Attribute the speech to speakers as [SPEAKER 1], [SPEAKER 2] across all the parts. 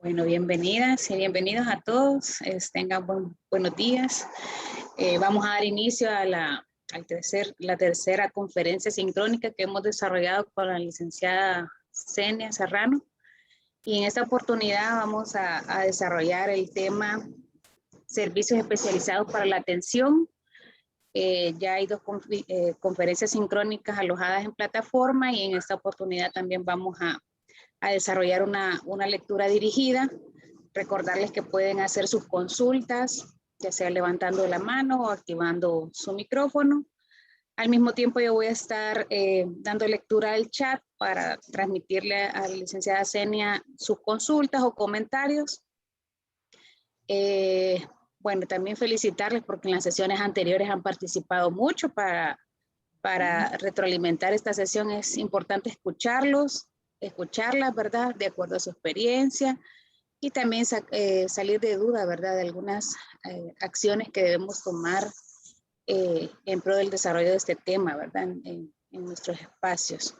[SPEAKER 1] Bueno, bienvenidas y bienvenidos a todos. Tengan buenos días. Vamos a dar inicio a la tercera conferencia sincrónica que hemos desarrollado con la licenciada Zenia Serrano. Y en esta oportunidad vamos a desarrollar el tema servicios especializados para la atención. Ya hay dos conferencias sincrónicas alojadas en plataforma y en esta oportunidad también vamos a desarrollar una lectura dirigida. Recordarles que pueden hacer sus consultas, ya sea levantando la mano o activando su micrófono. Al mismo tiempo yo voy a estar dando lectura al chat para transmitirle a la licenciada Zenia sus consultas o comentarios. Bueno, también felicitarles porque en las sesiones anteriores han participado mucho para retroalimentar esta sesión. Es importante escucharlas, ¿verdad? De acuerdo a su experiencia y también salir de duda, ¿verdad? De algunas acciones que debemos tomar en pro del desarrollo de este tema, ¿verdad? En nuestros espacios.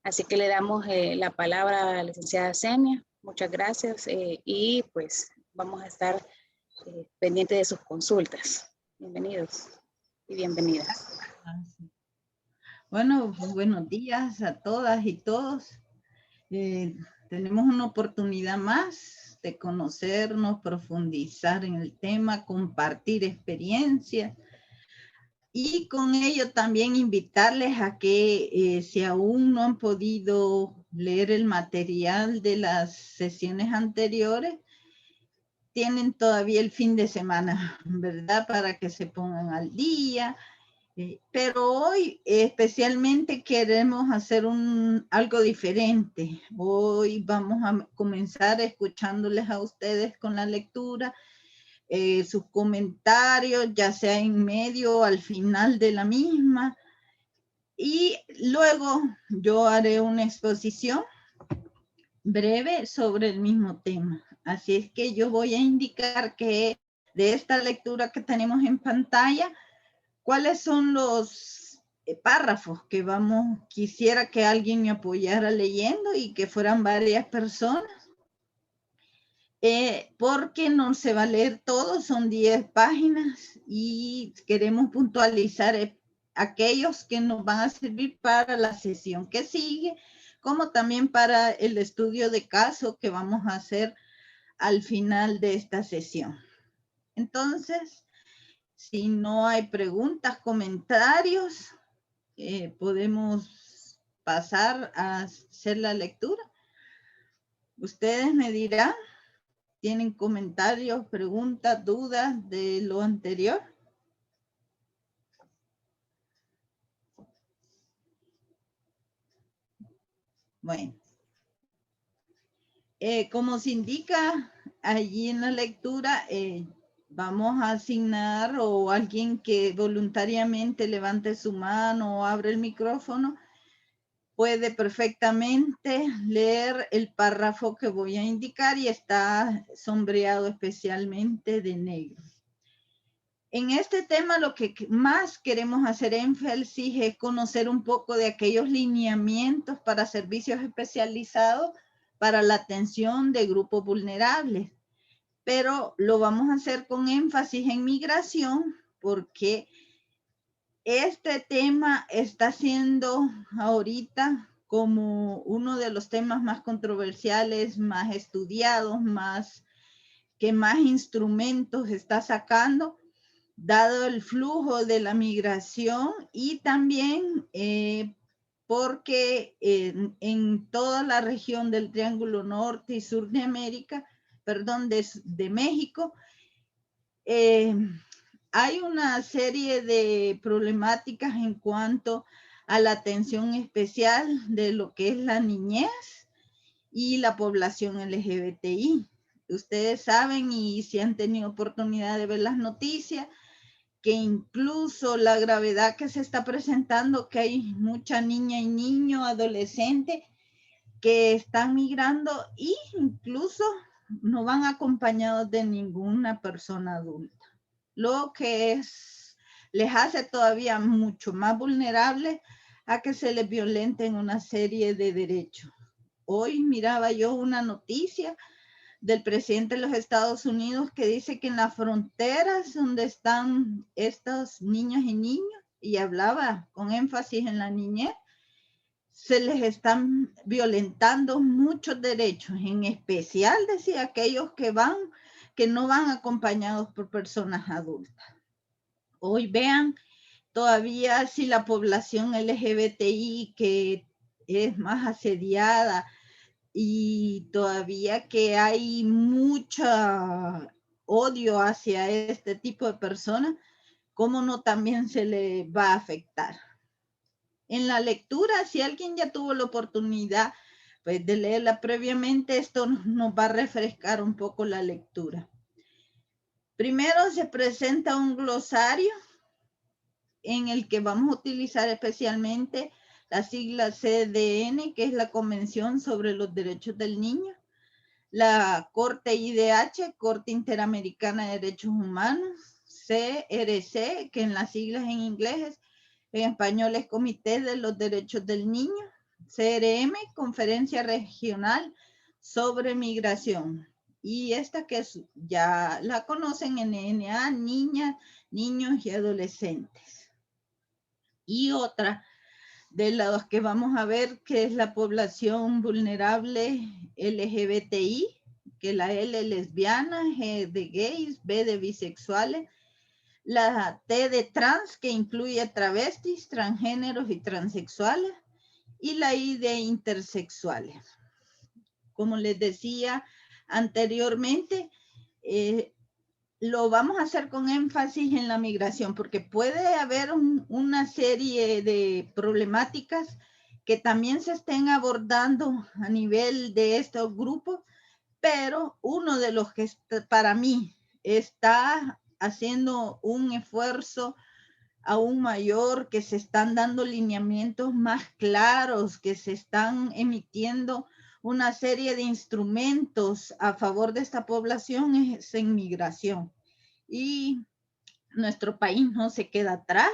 [SPEAKER 1] Así que le damos la palabra a la licenciada Zenia. Muchas gracias y pues vamos a estar pendientes de sus consultas. Bienvenidos y bienvenidas.
[SPEAKER 2] Bueno, buenos días a todas y todos. Tenemos una oportunidad más de conocernos, profundizar en el tema, compartir experiencias y con ello también invitarles a que si aún no han podido leer el material de las sesiones anteriores, tienen todavía el fin de semana, ¿verdad? Para que se pongan al día. Pero hoy especialmente queremos hacer algo diferente. Hoy vamos a comenzar escuchándoles a ustedes con la lectura, sus comentarios, ya sea en medio o al final de la misma. Y luego yo haré una exposición breve sobre el mismo tema. Así es que yo voy a indicar que de esta lectura que tenemos en pantalla, ¿cuáles son los párrafos que quisiera que alguien me apoyara leyendo y que fueran varias personas? Porque no se va a leer todo, son 10 páginas y queremos puntualizar aquellos que nos van a servir para la sesión que sigue, como también para el estudio de caso que vamos a hacer al final de esta sesión. Entonces, si no hay preguntas, comentarios, podemos pasar a hacer la lectura. Ustedes me dirán, ¿tienen comentarios, preguntas, dudas de lo anterior? Bueno. Como se indica allí en la lectura, vamos a asignar o alguien que voluntariamente levante su mano o abre el micrófono puede perfectamente leer el párrafo que voy a indicar y está sombreado especialmente de negro. En este tema lo que más queremos hacer énfasis es conocer un poco de aquellos lineamientos para servicios especializados para la atención de grupos vulnerables. Pero lo vamos a hacer con énfasis en migración porque este tema está siendo ahorita como uno de los temas más controversiales, más estudiados, que más instrumentos está sacando, dado el flujo de la migración y también porque en toda la región del Triángulo Norte y Sur de América, perdón, de México, hay una serie de problemáticas en cuanto a la atención especial de lo que es la niñez y la población LGBTI. Ustedes saben y si han tenido oportunidad de ver las noticias, que incluso la gravedad que se está presentando, que hay mucha niña y niño, adolescente, que están migrando e incluso no van acompañados de ninguna persona adulta. Lo que les hace todavía mucho más vulnerables a que se les violenten una serie de derechos. Hoy miraba yo una noticia del presidente de los Estados Unidos que dice que en las fronteras donde están estos niños y niños, y hablaba con énfasis en la niñez, se les están violentando muchos derechos, en especial, decía, aquellos que no van acompañados por personas adultas. Hoy vean, todavía si la población LGBTI que es más asediada y todavía que hay mucho odio hacia este tipo de personas, ¿cómo no también se le va a afectar? En la lectura, si alguien ya tuvo la oportunidad pues, de leerla previamente, esto nos va a refrescar un poco la lectura. Primero se presenta un glosario en el que vamos a utilizar especialmente la sigla CDN, que es la Convención sobre los Derechos del Niño, la Corte IDH, Corte Interamericana de Derechos Humanos, CRC, que en las siglas en inglés, en español es Comité de los Derechos del Niño, CRM, Conferencia Regional sobre Migración, y esta que ya la conocen, NNA, Niñas, Niños y Adolescentes. Y otra de las que vamos a ver, que es la población vulnerable LGBTI, que la L lesbiana, G de gays, B de bisexuales, la T de trans, que incluye travestis, transgéneros y transexuales, y la I de intersexuales. Como les decía anteriormente, lo vamos a hacer con énfasis en la migración, porque puede haber una serie de problemáticas que también se estén abordando a nivel de estos grupos, pero uno de los que para mí está haciendo un esfuerzo aún mayor, que se están dando lineamientos más claros, que se están emitiendo una serie de instrumentos a favor de esta población, es en migración. Y nuestro país no se queda atrás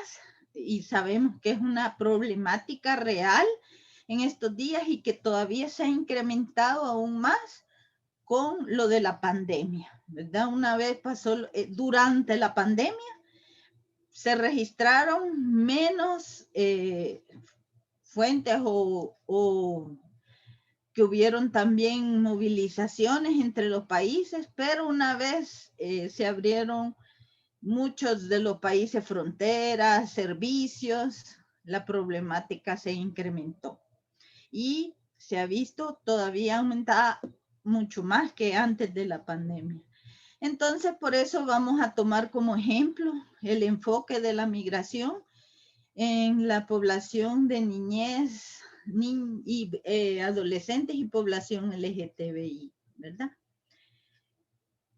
[SPEAKER 2] y sabemos que es una problemática real en estos días y que todavía se ha incrementado aún más con lo de la pandemia, ¿verdad? Una vez pasó, durante la pandemia, se registraron menos fuentes o que hubieron también movilizaciones entre los países, pero una vez se abrieron muchos de los países fronteras, servicios, la problemática se incrementó y se ha visto todavía aumentada mucho más que antes de la pandemia. Entonces, por eso vamos a tomar como ejemplo el enfoque de la migración en la población de niñez y adolescentes y población LGTBI, ¿verdad?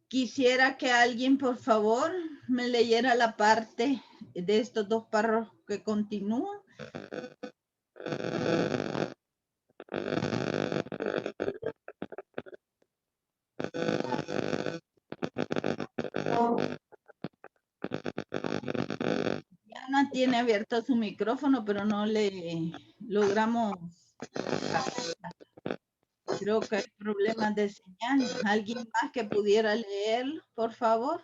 [SPEAKER 2] Quisiera que alguien, por favor, me leyera la parte de estos dos párrafos que continúan. Diana tiene abierto su micrófono, pero no le logramos. Creo que hay problemas de señal. ¿Alguien más que pudiera leerlo, por favor?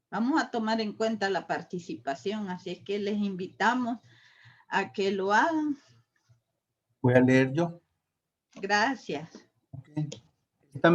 [SPEAKER 2] Vamos a tomar en cuenta la participación, así es que les invitamos a que lo hagan.
[SPEAKER 3] Voy a leer yo.
[SPEAKER 2] Gracias.
[SPEAKER 3] Okay. Esta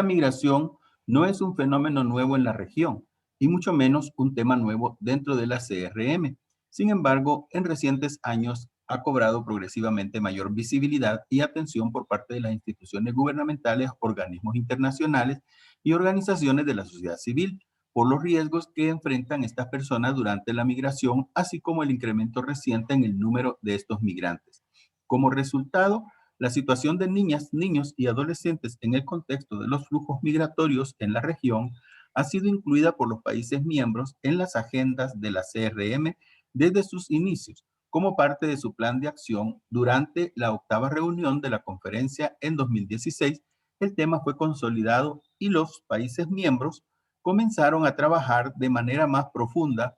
[SPEAKER 3] migración no es un fenómeno nuevo en la región, y mucho menos un tema nuevo dentro de la CRM. Sin embargo, en recientes años ha cobrado progresivamente mayor visibilidad y atención por parte de las instituciones gubernamentales, organismos internacionales y organizaciones de la sociedad civil, por los riesgos que enfrentan estas personas durante la migración, así como el incremento reciente en el número de estos migrantes. Como resultado, la situación de niñas, niños y adolescentes en el contexto de los flujos migratorios en la región ha sido incluida por los países miembros en las agendas de la CRM desde sus inicios, como parte de su plan de acción. Durante la 8ª reunión de la conferencia en 2016, el tema fue consolidado y los países miembros comenzaron a trabajar de manera más profunda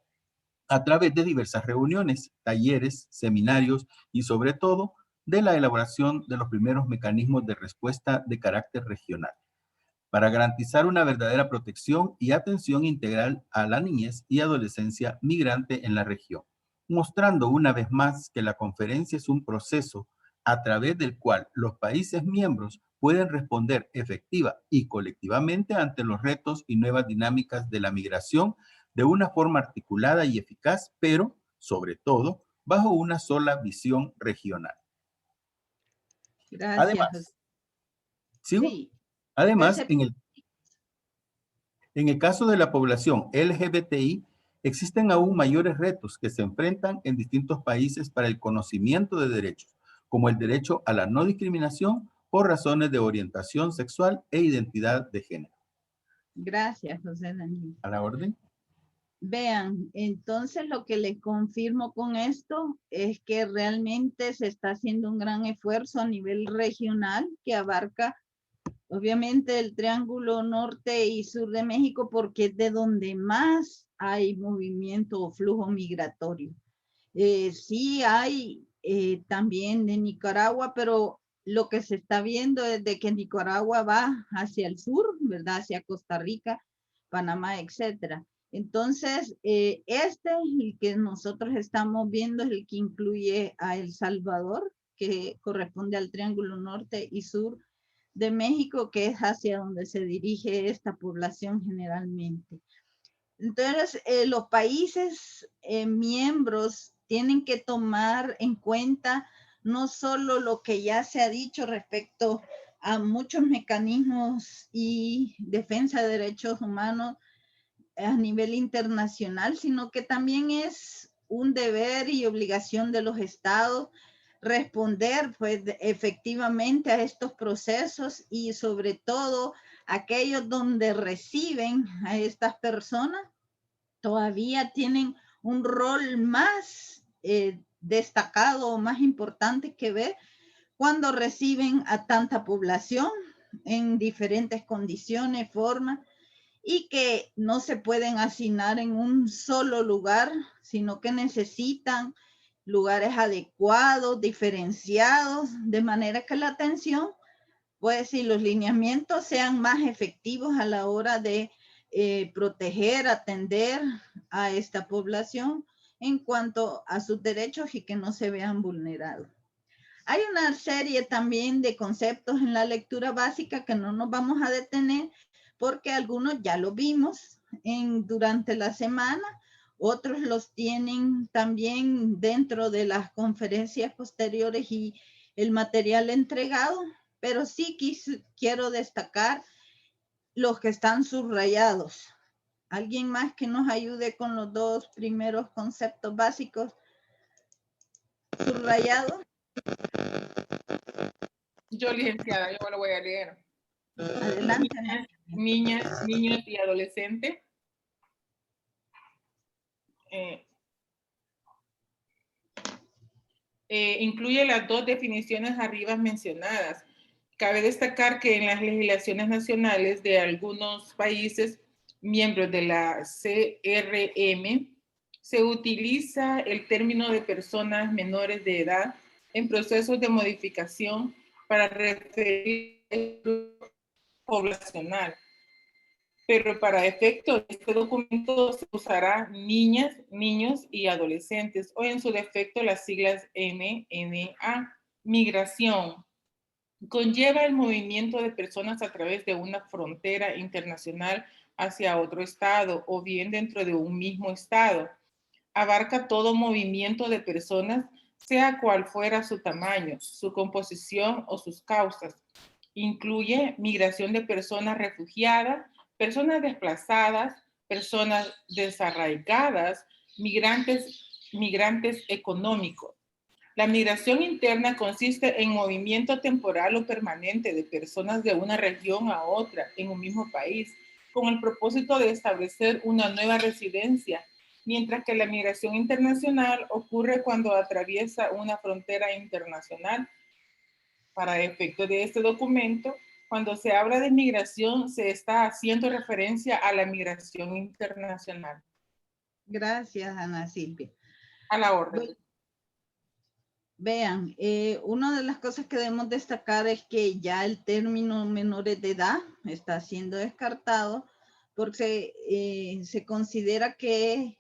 [SPEAKER 3] a través de diversas reuniones, talleres, seminarios y sobre todo de la elaboración de los primeros mecanismos de respuesta de carácter regional para garantizar una verdadera protección y atención integral a la niñez y adolescencia migrante en la región, mostrando una vez más que la conferencia es un proceso a través del cual los países miembros pueden responder efectiva y colectivamente ante los retos y nuevas dinámicas de la migración de una forma articulada y eficaz, pero, sobre todo, bajo una sola visión regional.
[SPEAKER 2] Gracias,
[SPEAKER 3] Además,
[SPEAKER 2] José.
[SPEAKER 3] ¿sigo?
[SPEAKER 2] Sí.
[SPEAKER 3] Además, en el caso de la población LGBTI, existen aún mayores retos que se enfrentan en distintos países para el conocimiento de derechos, como el derecho a la no discriminación por razones de orientación sexual e identidad de género.
[SPEAKER 2] Gracias, José Daniel.
[SPEAKER 3] ¿A la orden?
[SPEAKER 2] Vean, entonces lo que les confirmo con esto es que realmente se está haciendo un gran esfuerzo a nivel regional que abarca obviamente el Triángulo Norte y Sur de México porque es de donde más hay movimiento o flujo migratorio. Sí hay también de Nicaragua, pero lo que se está viendo es de que Nicaragua va hacia el sur, ¿verdad? Hacia Costa Rica, Panamá, etcétera. Entonces, el que nosotros estamos viendo es el que incluye a El Salvador, que corresponde al Triángulo Norte y Sur de México, que es hacia donde se dirige esta población generalmente. Entonces, los países miembros tienen que tomar en cuenta no solo lo que ya se ha dicho respecto a muchos mecanismos y defensa de derechos humanos a nivel internacional, sino que también es un deber y obligación de los estados responder pues efectivamente a estos procesos y sobre todo aquellos donde reciben a estas personas todavía tienen un rol más destacado o más importante que ver cuando reciben a tanta población en diferentes condiciones, formas, y que no se pueden asignar en un solo lugar, sino que necesitan lugares adecuados, diferenciados, de manera que la atención, pues, y los lineamientos sean más efectivos a la hora de proteger, atender a esta población en cuanto a sus derechos y que no se vean vulnerados. Hay una serie también de conceptos en la lectura básica que no nos vamos a detener porque algunos ya lo vimos durante la semana, otros los tienen también dentro de las conferencias posteriores y el material entregado, pero sí quiero destacar los que están subrayados. ¿Alguien más que nos ayude con los dos primeros conceptos básicos subrayados?
[SPEAKER 4] Yo, licenciada, yo me lo voy a leer.
[SPEAKER 2] Adelante.
[SPEAKER 4] Niñas, niños y adolescentes. Incluye las dos definiciones arriba mencionadas. Cabe destacar que en las legislaciones nacionales de algunos países miembros de la CRM se utiliza el término de personas menores de edad en procesos de modificación para referir al grupo poblacional. Pero para efectos de este documento se usará niñas, niños y adolescentes, o en su defecto las siglas MNA. Migración. Conlleva el movimiento de personas a través de una frontera internacional hacia otro estado o bien dentro de un mismo estado. Abarca todo movimiento de personas, sea cual fuera su tamaño, su composición o sus causas. Incluye migración de personas refugiadas, personas desplazadas, personas desarraigadas, migrantes económicos. La migración interna consiste en movimiento temporal o permanente de personas de una región a otra en un mismo país, con el propósito de establecer una nueva residencia, mientras que la migración internacional ocurre cuando atraviesa una frontera internacional. Para efecto de este documento, Cuando se habla de migración, se está haciendo referencia a la migración internacional.
[SPEAKER 2] Gracias, Ana Silvia.
[SPEAKER 4] A la orden.
[SPEAKER 2] Vean, una de las cosas que debemos destacar es que ya el término menores de edad está siendo descartado porque se considera que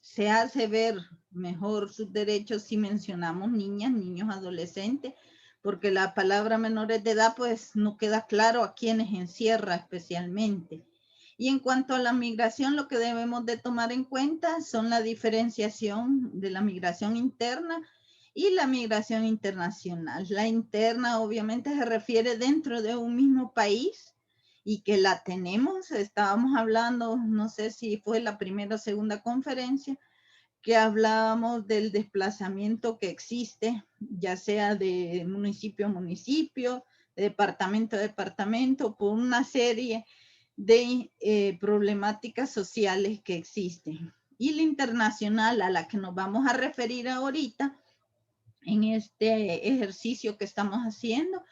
[SPEAKER 2] se hace ver mejor sus derechos si mencionamos niñas, niños, adolescentes, porque la palabra menores de edad pues no queda claro a quiénes encierra especialmente. Y en cuanto a la migración, lo que debemos de tomar en cuenta son la diferenciación de la migración interna y la migración internacional. La interna obviamente se refiere dentro de un mismo país y que la tenemos. Estábamos hablando, no sé si fue la primera o segunda conferencia, que hablábamos del desplazamiento que existe, ya sea de municipio a municipio, de departamento a departamento, por una serie de problemáticas sociales que existen. Y la internacional a la que nos vamos a referir ahorita, en este ejercicio que estamos haciendo,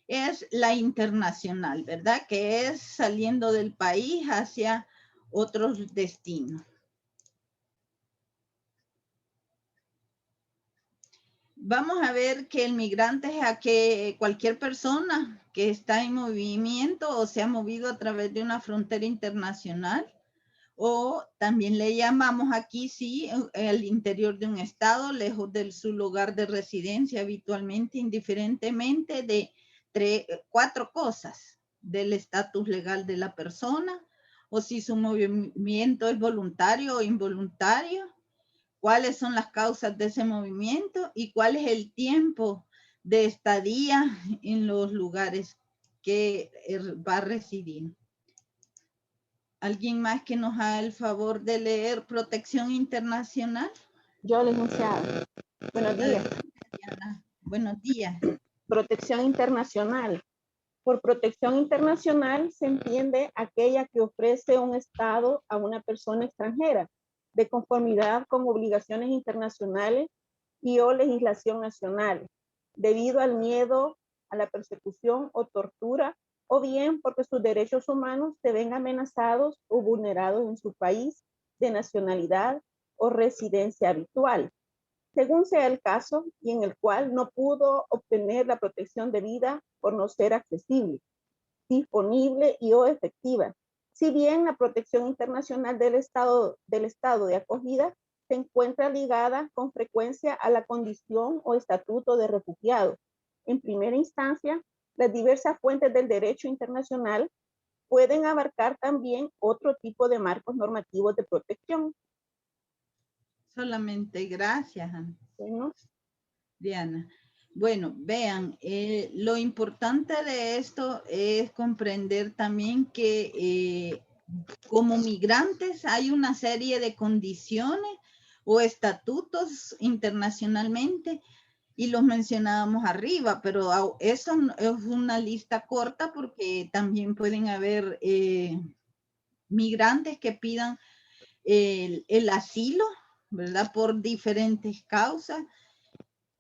[SPEAKER 2] es la internacional, ¿verdad? Que es saliendo del país hacia otros destinos. Vamos a ver que el migrante es a que cualquier persona que está en movimiento o se ha movido a través de una frontera internacional, o también le llamamos aquí, sí, el interior de un estado, lejos de su lugar de residencia habitualmente, indiferentemente de 4 cosas: del estatus legal de la persona, o si su movimiento es voluntario o involuntario, cuáles son las causas de ese movimiento y cuál es el tiempo de estadía en los lugares que va a residir. ¿Alguien más que nos haga el favor de leer protección internacional?
[SPEAKER 5] Yo, licenciada. Buenos días.
[SPEAKER 2] Diana. Buenos días.
[SPEAKER 5] Protección internacional. Por protección internacional se entiende aquella que ofrece un Estado a una persona extranjera de conformidad con obligaciones internacionales y o legislación nacional, debido al miedo a la persecución o tortura, o bien porque sus derechos humanos se ven amenazados o vulnerados en su país de nacionalidad o residencia habitual, según sea el caso, y en el cual no pudo obtener la protección debida por no ser accesible, disponible y o efectiva. Si bien la protección internacional del estado de acogida se encuentra ligada con frecuencia a la condición o estatuto de refugiado. En primera instancia, las diversas fuentes del derecho internacional pueden abarcar también otro tipo de marcos normativos de protección.
[SPEAKER 2] Solamente gracias, Ana.
[SPEAKER 5] Bueno.
[SPEAKER 2] Diana. Bueno, vean, lo importante de esto es comprender también que como migrantes hay una serie de condiciones o estatutos internacionalmente, y los mencionábamos arriba, pero eso es una lista corta porque también pueden haber migrantes que pidan el asilo, ¿verdad? Por diferentes causas.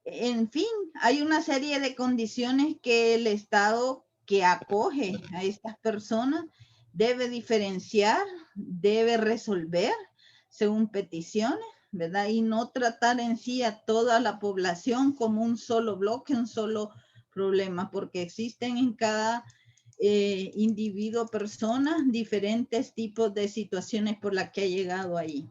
[SPEAKER 2] En fin, hay una serie de condiciones que el Estado que acoge a estas personas debe diferenciar, debe resolver según peticiones, ¿verdad? Y no tratar en sí a toda la población como un solo bloque, un solo problema, porque existen en cada individuo, persona, diferentes tipos de situaciones por las que ha llegado ahí.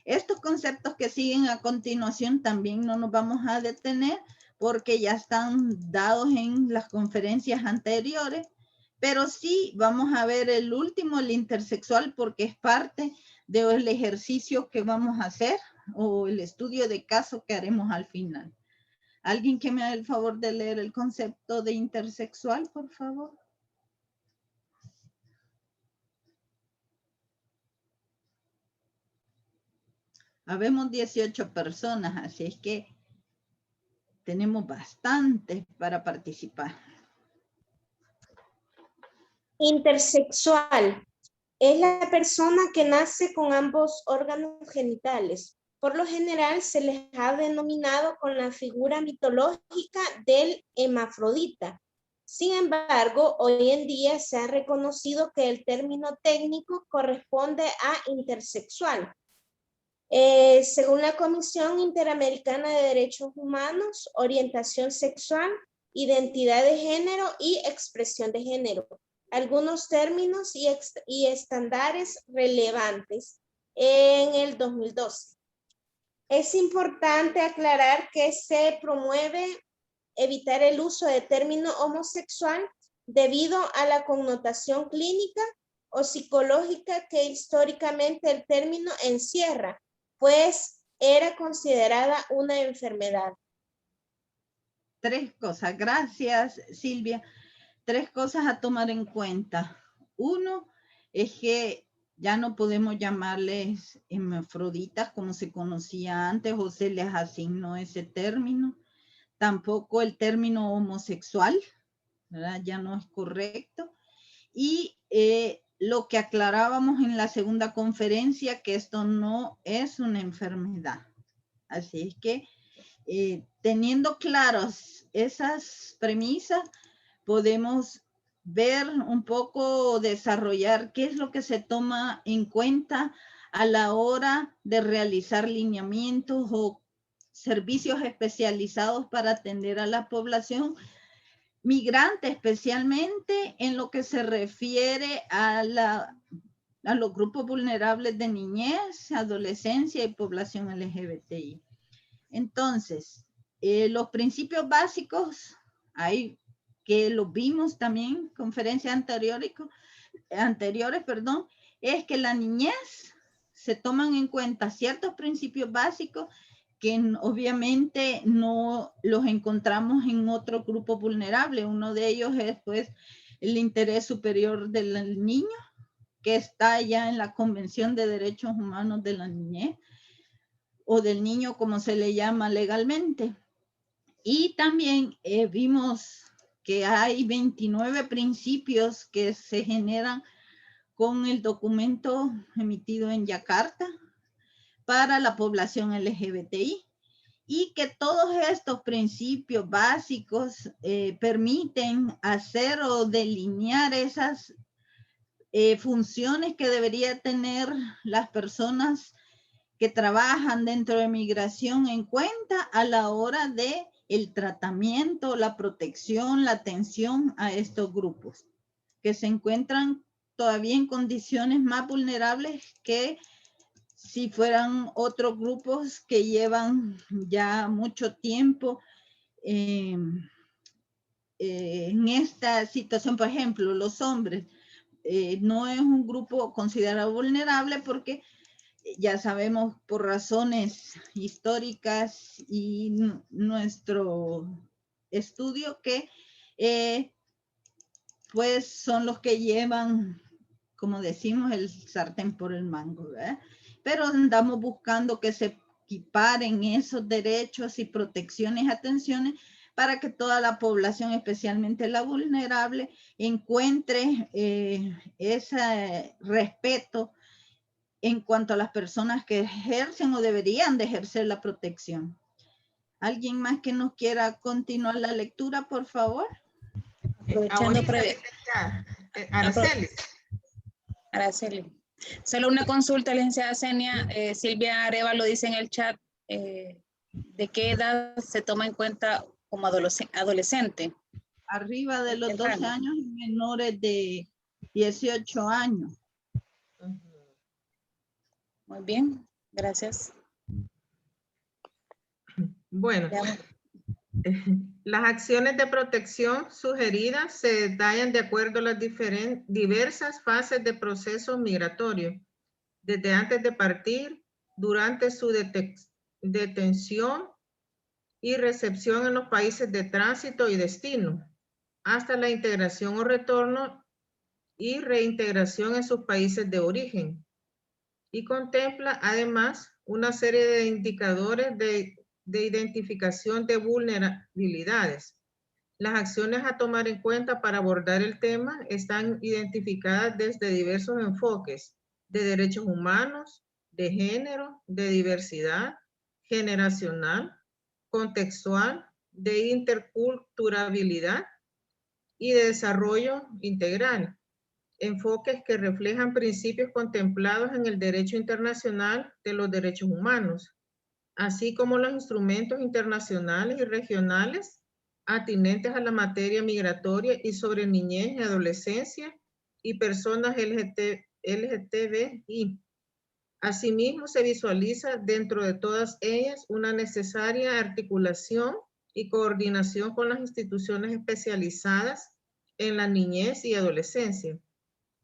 [SPEAKER 2] Estos conceptos que siguen a continuación también no nos vamos a detener porque ya están dados en las conferencias anteriores, pero sí vamos a ver el último, el intersexual, porque es parte del ejercicio que vamos a hacer o el estudio de caso que haremos al final. ¿Alguien que me haga el favor de leer el concepto de intersexual, por favor? Habemos 18 personas, así es que tenemos bastantes para participar.
[SPEAKER 6] Intersexual es la persona que nace con ambos órganos genitales. Por lo general se les ha denominado con la figura mitológica del hermafrodita. Sin embargo, hoy en día se ha reconocido que el término técnico corresponde a intersexual. Según la Comisión Interamericana de Derechos Humanos, orientación sexual, identidad de género y expresión de género. Algunos términos y estándares relevantes en el 2012. Es importante aclarar que se promueve evitar el uso de término homosexual debido a la connotación clínica o psicológica que históricamente el término encierra, pues era considerada una enfermedad.
[SPEAKER 2] 3 cosas. Gracias, Silvia. 3 cosas a tomar en cuenta. Uno es que ya no podemos llamarles hermafroditas como se conocía antes o se les asignó ese término. Tampoco el término homosexual, ¿verdad? Ya no es correcto. Y lo que aclarábamos en la segunda conferencia, que esto no es una enfermedad. Así es que teniendo claras esas premisas, podemos ver un poco, desarrollar qué es lo que se toma en cuenta a la hora de realizar lineamientos o servicios especializados para atender a la población migrante, especialmente en lo que se refiere a los grupos vulnerables de niñez, adolescencia y población LGBTI. Entonces, los principios básicos, hay que los vimos también en conferencias anteriores, es que la niñez se toman en cuenta ciertos principios básicos que obviamente no los encontramos en otro grupo vulnerable. Uno de ellos es pues el interés superior del niño, que está ya en la Convención de Derechos Humanos de la Niñez, o del niño como se le llama legalmente. Y también vimos que hay 29 principios que se generan con el documento emitido en Yakarta para la población LGBTI y que todos estos principios básicos permiten hacer o delinear esas funciones que debería tener las personas que trabajan dentro de migración en cuenta a la hora de el tratamiento, la protección, la atención a estos grupos que se encuentran todavía en condiciones más vulnerables que si fueran otros grupos que llevan ya mucho tiempo en esta situación. Por ejemplo, los hombres no es un grupo considerado vulnerable porque ya sabemos por razones históricas y nuestro estudio que pues son los que llevan, como decimos, el sartén por el mango, ¿verdad? Pero andamos buscando que se equiparen esos derechos y protecciones, atenciones, para que toda la población, especialmente la vulnerable, encuentre ese respeto en cuanto a las personas que ejercen o deberían de ejercer la protección. ¿Alguien más que nos quiera continuar la lectura, por favor?
[SPEAKER 1] Aprovechando Araceli. Solo una consulta, licenciada Senia. Silvia Areva lo dice en el chat. ¿De qué edad se toma en cuenta como adolescente?
[SPEAKER 2] Arriba de los 12 años y menores de 18 años.
[SPEAKER 1] Muy bien, gracias.
[SPEAKER 7] Bueno, las acciones de protección sugeridas se detallan de acuerdo a las diversas fases de proceso migratorio, desde antes de partir, durante su detención y recepción en los países de tránsito y destino, hasta la integración o retorno y reintegración en sus países de origen. Y contempla además una serie de indicadores de identificación de vulnerabilidades. Las acciones a tomar en cuenta para abordar el tema están identificadas desde diversos enfoques de derechos humanos, de género, de diversidad, generacional, contextual, de interculturabilidad y de desarrollo integral, enfoques que reflejan principios contemplados en el derecho internacional de los derechos humanos, así como los instrumentos internacionales y regionales atinentes a la materia migratoria y sobre niñez y adolescencia y personas LGTBI. Asimismo, se visualiza dentro de todas ellas una necesaria articulación y coordinación con las instituciones especializadas en la niñez y adolescencia,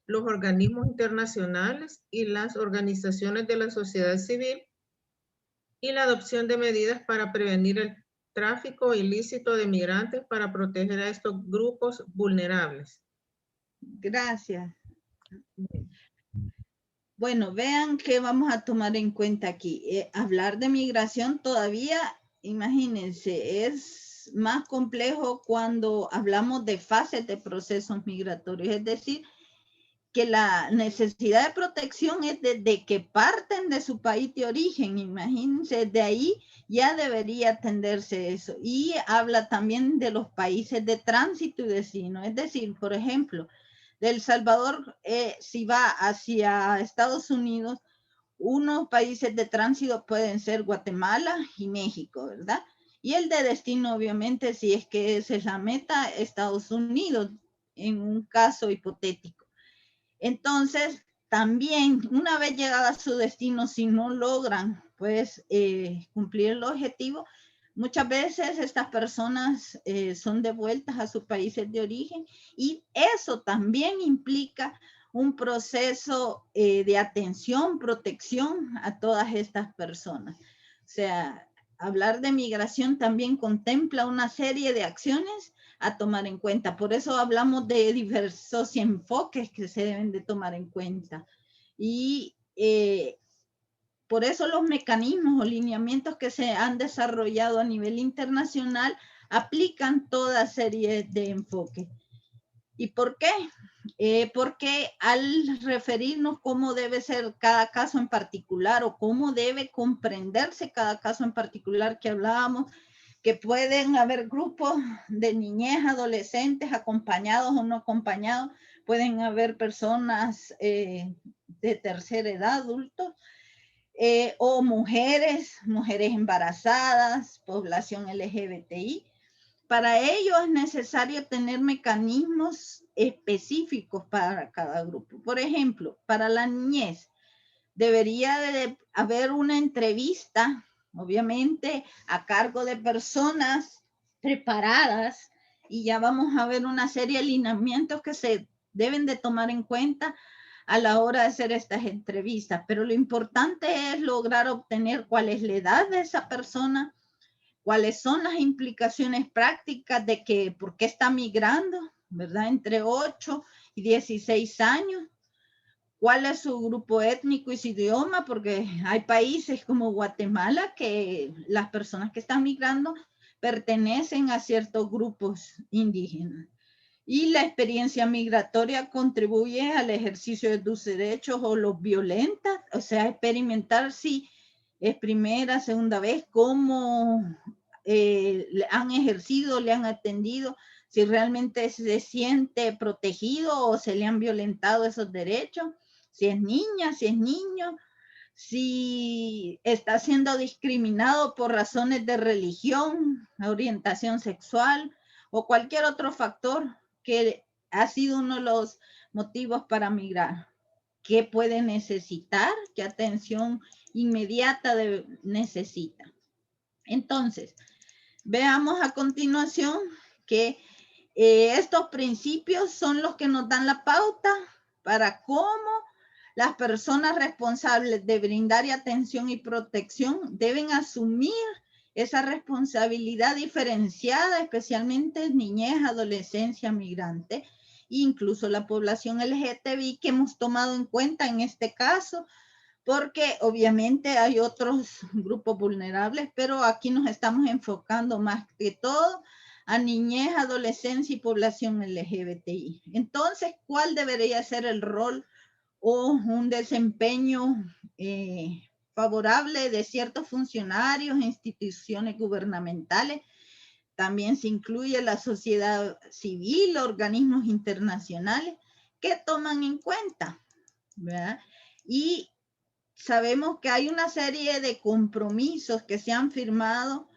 [SPEAKER 7] los organismos internacionales y las organizaciones de la sociedad civil, y la adopción de medidas para prevenir el tráfico ilícito de migrantes para proteger a estos grupos vulnerables.
[SPEAKER 2] Gracias. Bueno, vean que vamos a tomar en cuenta aquí. Hablar de migración todavía, imagínense, es más complejo cuando hablamos de fases de procesos migratorios. Es decir, que la necesidad de protección es desde que parten de su país de origen. Imagínense, de ahí ya debería atenderse eso. Y habla también de los países de tránsito y destino. Es decir, por ejemplo, de El Salvador, si va hacia Estados Unidos, unos países de tránsito pueden ser Guatemala y México, ¿verdad? Y el de destino, obviamente, si es que esa es la meta, Estados Unidos, en un caso hipotético. Entonces, también, una vez llegada a su destino, si no logran, pues, cumplir el objetivo, muchas veces estas personas son devueltas a sus países de origen y eso también implica un proceso de atención, protección a todas estas personas. O sea, hablar de migración también contempla una serie de acciones a tomar en cuenta. Por eso hablamos de diversos enfoques que se deben de tomar en cuenta. Y por eso los mecanismos o lineamientos que se han desarrollado a nivel internacional aplican toda serie de enfoques. ¿Y por qué? Porque al referirnos cómo debe ser cada caso en particular o cómo debe comprenderse cada caso en particular que hablábamos, que pueden haber grupos de niñez, adolescentes, acompañados o no acompañados, pueden haber personas de tercera edad, adultos, o mujeres embarazadas, población LGBTI. Para ello es necesario tener mecanismos específicos para cada grupo. Por ejemplo, para la niñez, debería de haber una entrevista, obviamente, a cargo de personas preparadas, y ya vamos a ver una serie de lineamientos que se deben de tomar en cuenta a la hora de hacer estas entrevistas. Pero lo importante es lograr obtener cuál es la edad de esa persona, cuáles son las implicaciones prácticas de que, por qué está migrando, ¿verdad? Entre 8 y 16 años. ¿Cuál es su grupo étnico y su idioma? Porque hay países como Guatemala que las personas que están migrando pertenecen a ciertos grupos indígenas. Y la experiencia migratoria contribuye al ejercicio de tus derechos o los violenta, o sea, experimentar si es primera, segunda vez, cómo han ejercido, le han atendido, si realmente se siente protegido o se le han violentado esos derechos, si es niña, si es niño, si está siendo discriminado por razones de religión, orientación sexual o cualquier otro factor que ha sido uno de los motivos para migrar. ¿Qué puede necesitar? ¿Qué atención inmediata necesita? Entonces, veamos a continuación que estos principios son los que nos dan la pauta para cómo las personas responsables de brindar atención y protección deben asumir esa responsabilidad diferenciada, especialmente niñez, adolescencia, migrante, e incluso la población LGTBI que hemos tomado en cuenta en este caso, porque obviamente hay otros grupos vulnerables, pero aquí nos estamos enfocando más que todo a niñez, adolescencia y población LGBTI. Entonces, ¿cuál debería ser el rol o un desempeño favorable de ciertos funcionarios e instituciones gubernamentales También se incluye la sociedad civil, organismos internacionales que toman en cuenta, ¿verdad? Y sabemos que hay una serie de compromisos que se han firmado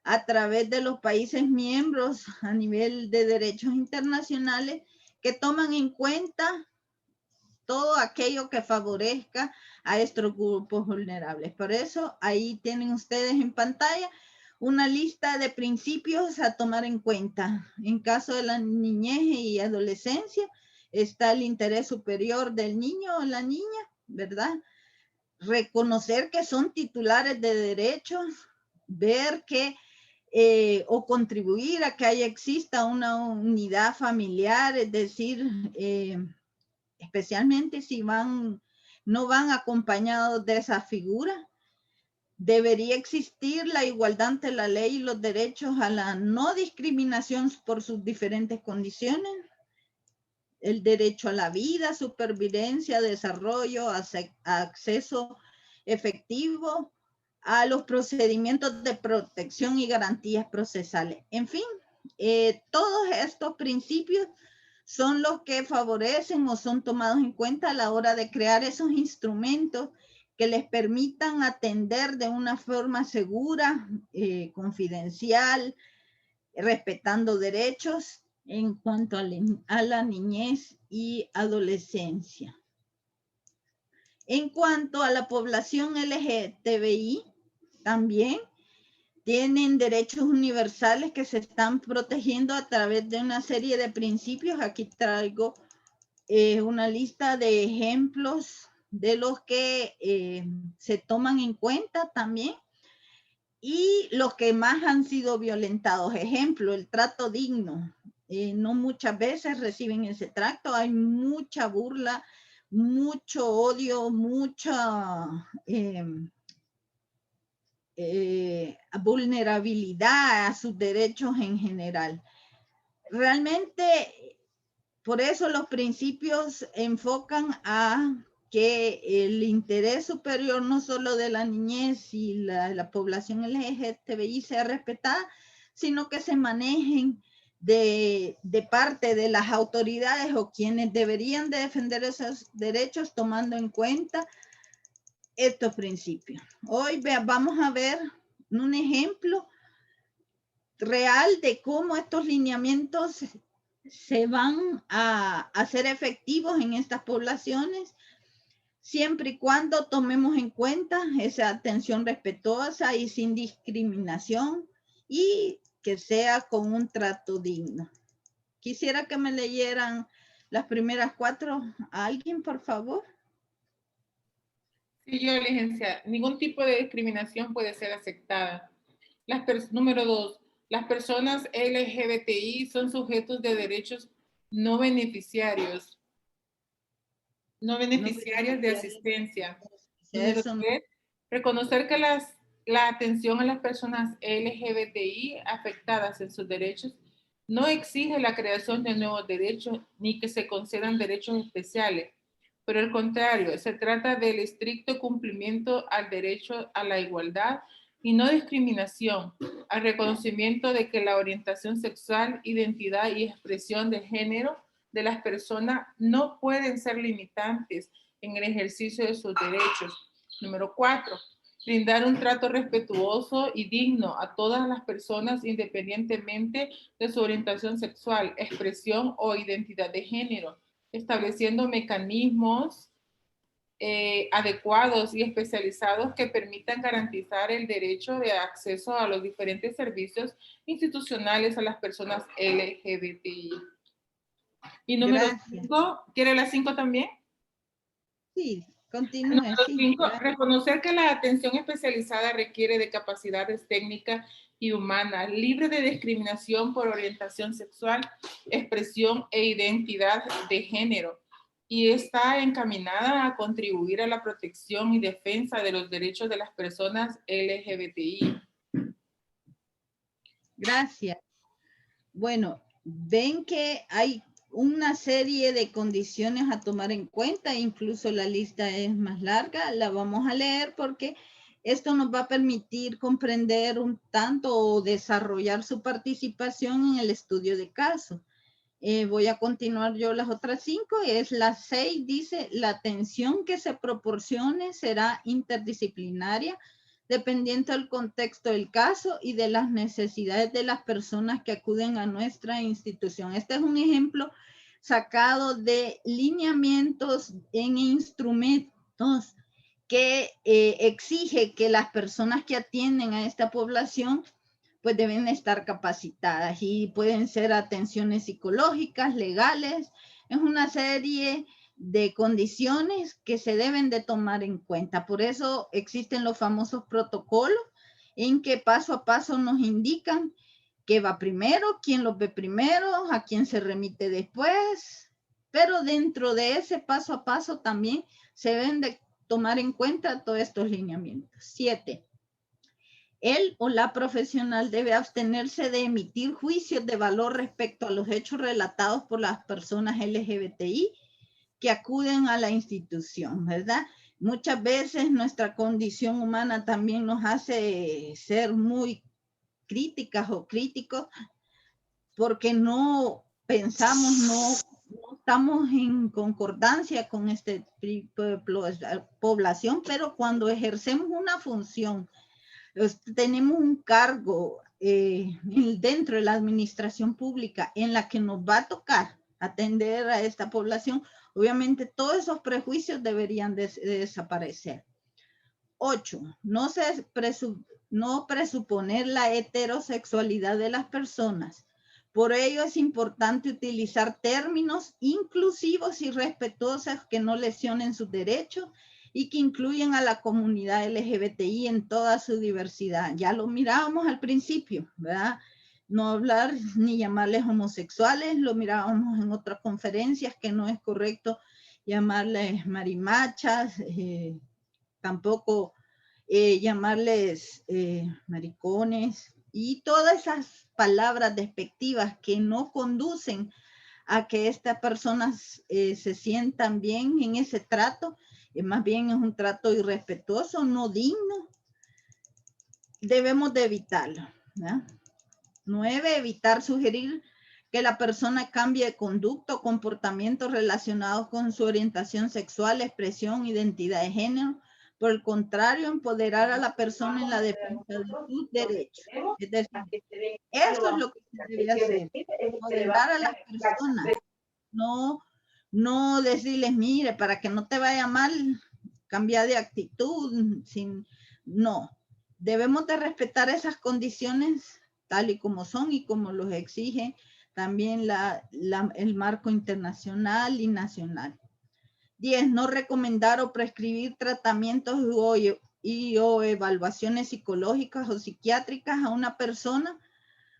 [SPEAKER 2] a través de los países miembros a nivel de derechos internacionales que toman en cuenta todo aquello que favorezca a estos grupos vulnerables. Por eso ahí tienen ustedes en pantalla una lista de principios a tomar en cuenta. En caso de la niñez y adolescencia, está el interés superior del niño o la niña, ¿verdad? Reconocer que son titulares de derechos, ver que o contribuir a que exista una unidad familiar, es decir, especialmente si no van acompañados de esa figura. Debería existir la igualdad ante la ley y los derechos a la no discriminación por sus diferentes condiciones, el derecho a la vida, supervivencia, desarrollo, acceso efectivo a los procedimientos de protección y garantías procesales. En fin, todos estos principios son los que favorecen o son tomados en cuenta a la hora de crear esos instrumentos que les permitan atender de una forma segura, confidencial, respetando derechos en cuanto a la niñez y adolescencia. En cuanto a la población LGTBI, también tienen derechos universales que se están protegiendo a través de una serie de principios. Aquí traigo una lista de ejemplos de los que se toman en cuenta también y los que más han sido violentados. Ejemplo, el trato digno. No muchas veces reciben ese trato, hay mucha burla, mucho odio, mucha vulnerabilidad a sus derechos en general. Realmente, por eso los principios enfocan a que el interés superior no solo de la niñez y la población LGTBI sea respetada, sino que se manejen de parte de las autoridades o quienes deberían de defender esos derechos tomando en cuenta estos principios. Hoy vamos a ver un ejemplo real de cómo estos lineamientos se van a hacer efectivos en estas poblaciones, siempre y cuando tomemos en cuenta esa atención respetuosa y sin discriminación y que sea con un trato digno. Quisiera que me leyeran las primeras 4 a alguien, por favor.
[SPEAKER 4] Sí, yo, licenciada. Ningún tipo de discriminación puede ser aceptada. Número 2. Las personas LGBTI son sujetos de derechos no beneficiarios. No beneficiarios de asistencia. Número 3. Reconocer que la atención a las personas LGBTI afectadas en sus derechos no exige la creación de nuevos derechos ni que se concedan derechos especiales. Por el contrario, se trata del estricto cumplimiento al derecho a la igualdad y no discriminación, al reconocimiento de que la orientación sexual, identidad y expresión de género de las personas no pueden ser limitantes en el ejercicio de sus derechos. Número 4. Brindar un trato respetuoso y digno a todas las personas independientemente de su orientación sexual, expresión o identidad de género, estableciendo mecanismos adecuados y especializados que permitan garantizar el derecho de acceso a los diferentes servicios institucionales a las personas LGBTI. Y número 5, ¿quiere la 5 también?
[SPEAKER 2] Sí, continúe.
[SPEAKER 4] Número 5, reconocer que la atención especializada requiere de capacidades técnicas y humanas, libre de discriminación por orientación sexual, expresión e identidad de género, y está encaminada a contribuir a la protección y defensa de los derechos de las personas LGBTI.
[SPEAKER 2] Gracias. Bueno, ven que hay una serie de condiciones a tomar en cuenta, incluso la lista es más larga, la vamos a leer porque Esto nos va a permitir comprender un tanto o desarrollar su participación en el estudio de caso. Voy a continuar yo las otras 5. Es la 6, dice, la atención que se proporcione será interdisciplinaria, dependiendo del contexto del caso y de las necesidades de las personas que acuden a nuestra institución. Este es un ejemplo sacado de lineamientos en instrumentos que exige que las personas que atienden a esta población pues deben estar capacitadas y pueden ser atenciones psicológicas, legales. Es una serie de condiciones que se deben de tomar en cuenta. Por eso existen los famosos protocolos en que paso a paso nos indican qué va primero, quién lo ve primero, a quién se remite después. Pero dentro de ese paso a paso también se deben de tomar en cuenta todos estos lineamientos. 7. Él o la profesional debe abstenerse de emitir juicios de valor respecto a los hechos relatados por las personas LGBTI que acuden a la institución, ¿verdad? Muchas veces nuestra condición humana también nos hace ser muy críticas o críticos porque no pensamos, no estamos en concordancia con este tipo de población, pero cuando ejercemos una función, tenemos un cargo dentro de la administración pública en la que nos va a tocar atender a esta población, obviamente todos esos prejuicios deberían de desaparecer. 8. No presuponer la heterosexualidad de las personas. Por ello es importante utilizar términos inclusivos y respetuosos que no lesionen sus derechos y que incluyen a la comunidad LGBTI en toda su diversidad. Ya lo mirábamos al principio, ¿verdad? No hablar ni llamarles homosexuales, lo mirábamos en otras conferencias que no es correcto llamarles marimachas, tampoco llamarles maricones y todas esas palabras despectivas que no conducen a que estas personas se sientan bien en ese trato. Más bien es un trato irrespetuoso, no digno. Debemos de evitarlo, ¿verdad? 9. Evitar sugerir que la persona cambie de conducta o comportamiento relacionados con su orientación sexual, expresión, identidad de género. Por el contrario, empoderar a la persona en la defensa de sus derechos. Es decir, eso es lo que se debe hacer, empoderar a las personas, no decirles, mire, para que no te vaya mal, cambia de actitud. No, debemos de respetar esas condiciones tal y como son y como los exige también el marco internacional y nacional. 10. No recomendar o prescribir tratamientos o evaluaciones psicológicas o psiquiátricas a una persona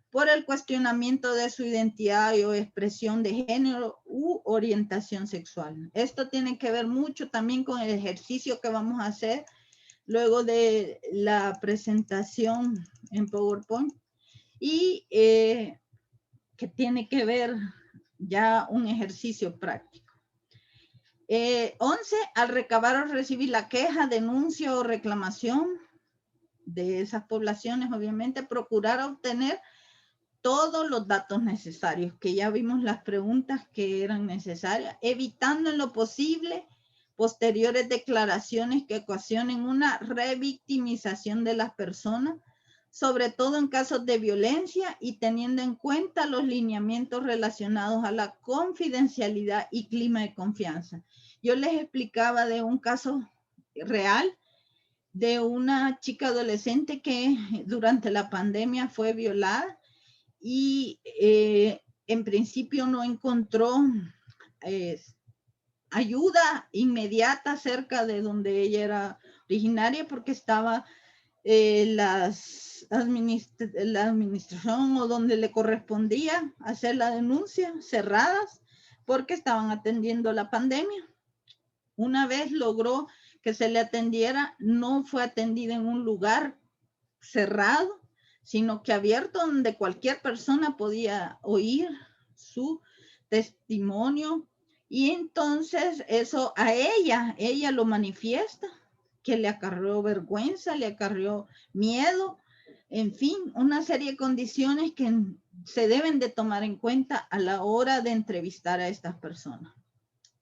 [SPEAKER 2] por el cuestionamiento de su identidad o expresión de género u orientación sexual. Esto tiene que ver mucho también con el ejercicio que vamos a hacer luego de la presentación en PowerPoint y que tiene que ver ya un ejercicio práctico. 11. Al recabar o recibir la queja, denuncia o reclamación de esas poblaciones, obviamente, procurar obtener todos los datos necesarios, que ya vimos las preguntas que eran necesarias, evitando en lo posible posteriores declaraciones que ocasionen una revictimización de las personas, sobre todo en casos de violencia y teniendo en cuenta los lineamientos relacionados a la confidencialidad y clima de confianza. Yo les explicaba de un caso real de una chica adolescente que durante la pandemia fue violada y en principio no encontró ayuda inmediata cerca de donde ella era originaria porque estaba la administración o donde le correspondía hacer la denuncia cerradas porque estaban atendiendo la pandemia. Una vez logró que se le atendiera, no fue atendida en un lugar cerrado, sino que abierto donde cualquier persona podía oír su testimonio. Y entonces eso a ella lo manifiesta que le acarreó vergüenza, le acarreó miedo, en fin, una serie de condiciones que se deben de tomar en cuenta a la hora de entrevistar a estas personas.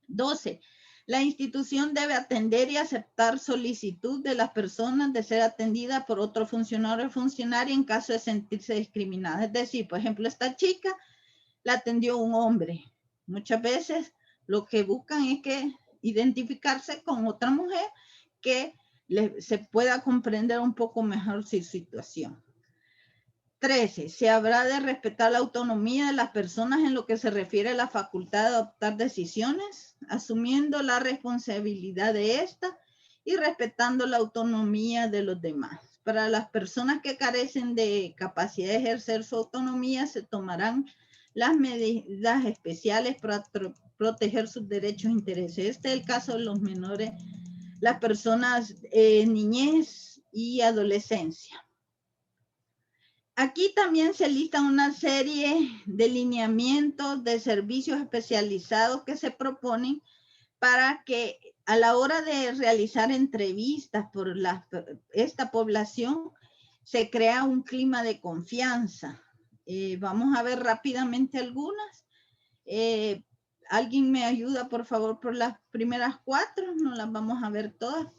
[SPEAKER 2] 12. La institución debe atender y aceptar solicitud de las personas de ser atendida por otro funcionario o funcionaria en caso de sentirse discriminada. Es decir, por ejemplo, esta chica la atendió un hombre. Muchas veces lo que buscan es que identificarse con otra mujer que se pueda comprender un poco mejor su situación. 13. Se habrá de respetar la autonomía de las personas en lo que se refiere a la facultad de adoptar decisiones, asumiendo la responsabilidad de esta y respetando la autonomía de los demás. Para las personas que carecen de capacidad de ejercer su autonomía, se tomarán las medidas especiales para proteger sus derechos e intereses. Este es el caso de los menores, las personas niñez y adolescencia. Aquí también se listan una serie de lineamientos de servicios especializados que se proponen para que a la hora de realizar entrevistas por esta población se crea un clima de confianza. Vamos a ver rápidamente algunas. ¿Alguien me ayuda, por favor, por las primeras 4? No las vamos a ver todas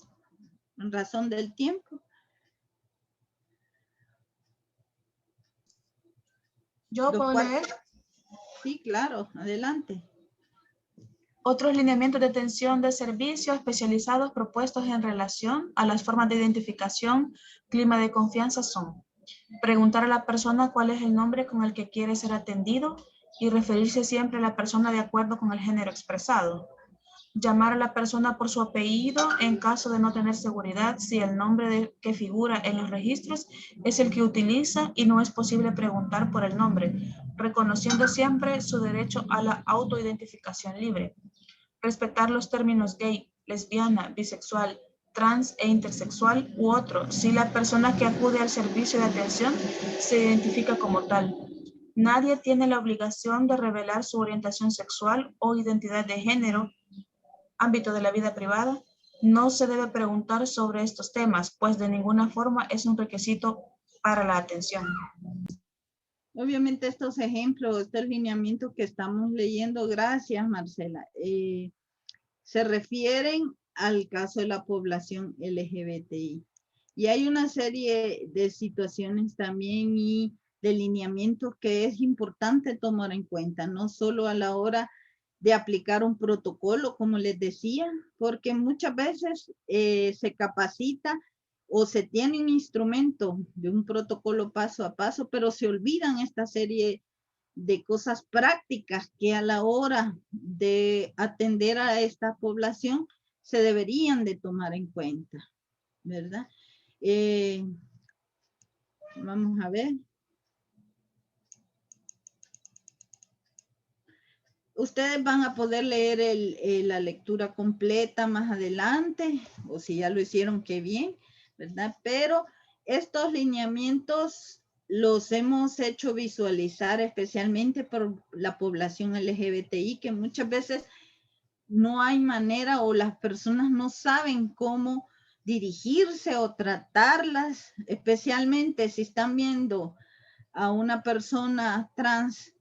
[SPEAKER 2] en razón del tiempo.
[SPEAKER 8] ¿Yo puedo leer?
[SPEAKER 2] Sí, claro, adelante.
[SPEAKER 8] Otros lineamientos de atención de servicios especializados propuestos en relación a las formas de identificación, clima de confianza son: preguntar a la persona cuál es el nombre con el que quiere ser atendido y referirse siempre a la persona de acuerdo con el género expresado. Llamar a la persona por su apellido en caso de no tener seguridad si el nombre que figura en los registros es el que utiliza y no es posible preguntar por el nombre, reconociendo siempre su derecho a la autoidentificación libre. Respetar los términos gay, lesbiana, bisexual, trans e intersexual u otro si la persona que acude al servicio de atención se identifica como tal. Nadie tiene la obligación de revelar su orientación sexual o identidad de género. Ámbito de la vida privada, no se debe preguntar sobre estos temas, pues de ninguna forma es un requisito para la atención.
[SPEAKER 2] Obviamente estos ejemplos, estos lineamientos que estamos leyendo, gracias Marcela, se refieren al caso de la población LGBTI. Y hay una serie de situaciones también y de lineamientos que es importante tomar en cuenta, no solo a la hora de aplicar un protocolo, como les decía, porque muchas veces se capacita o se tiene un instrumento de un protocolo paso a paso, pero se olvidan esta serie de cosas prácticas que a la hora de atender a esta población se deberían de tomar en cuenta, ¿verdad? Vamos a ver. Ustedes van a poder leer la lectura completa más adelante, o si ya lo hicieron, qué bien, ¿verdad? Pero estos lineamientos los hemos hecho visualizar especialmente por la población LGBTI, que muchas veces no hay manera o las personas no saben cómo dirigirse o tratarlas, especialmente si están viendo a una persona trans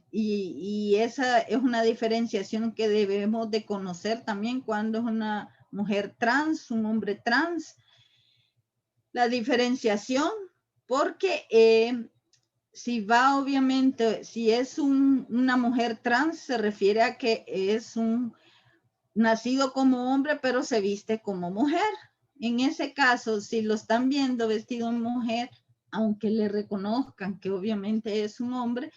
[SPEAKER 2] y esa es una diferenciación que debemos de conocer también cuando es una mujer trans, un hombre trans. La diferenciación, porque si va obviamente, si es una mujer trans, se refiere a que es nacido como hombre, pero se viste como mujer. En ese caso, si lo están viendo vestido de mujer, aunque le reconozcan que obviamente es un hombre,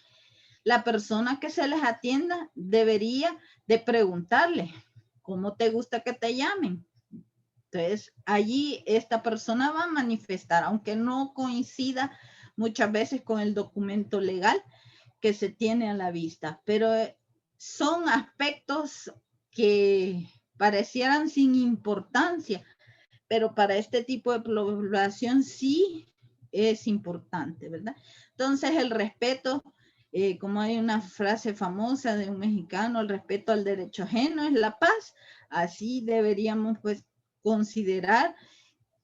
[SPEAKER 2] la persona que se les atienda debería de preguntarle, ¿cómo te gusta que te llamen? Entonces, allí esta persona va a manifestar, aunque no coincida muchas veces con el documento legal que se tiene a la vista, pero son aspectos que parecieran sin importancia, pero para este tipo de población sí es importante, ¿verdad? Entonces, el respeto, como hay una frase famosa de un mexicano, el respeto al derecho ajeno es la paz. Así deberíamos pues considerar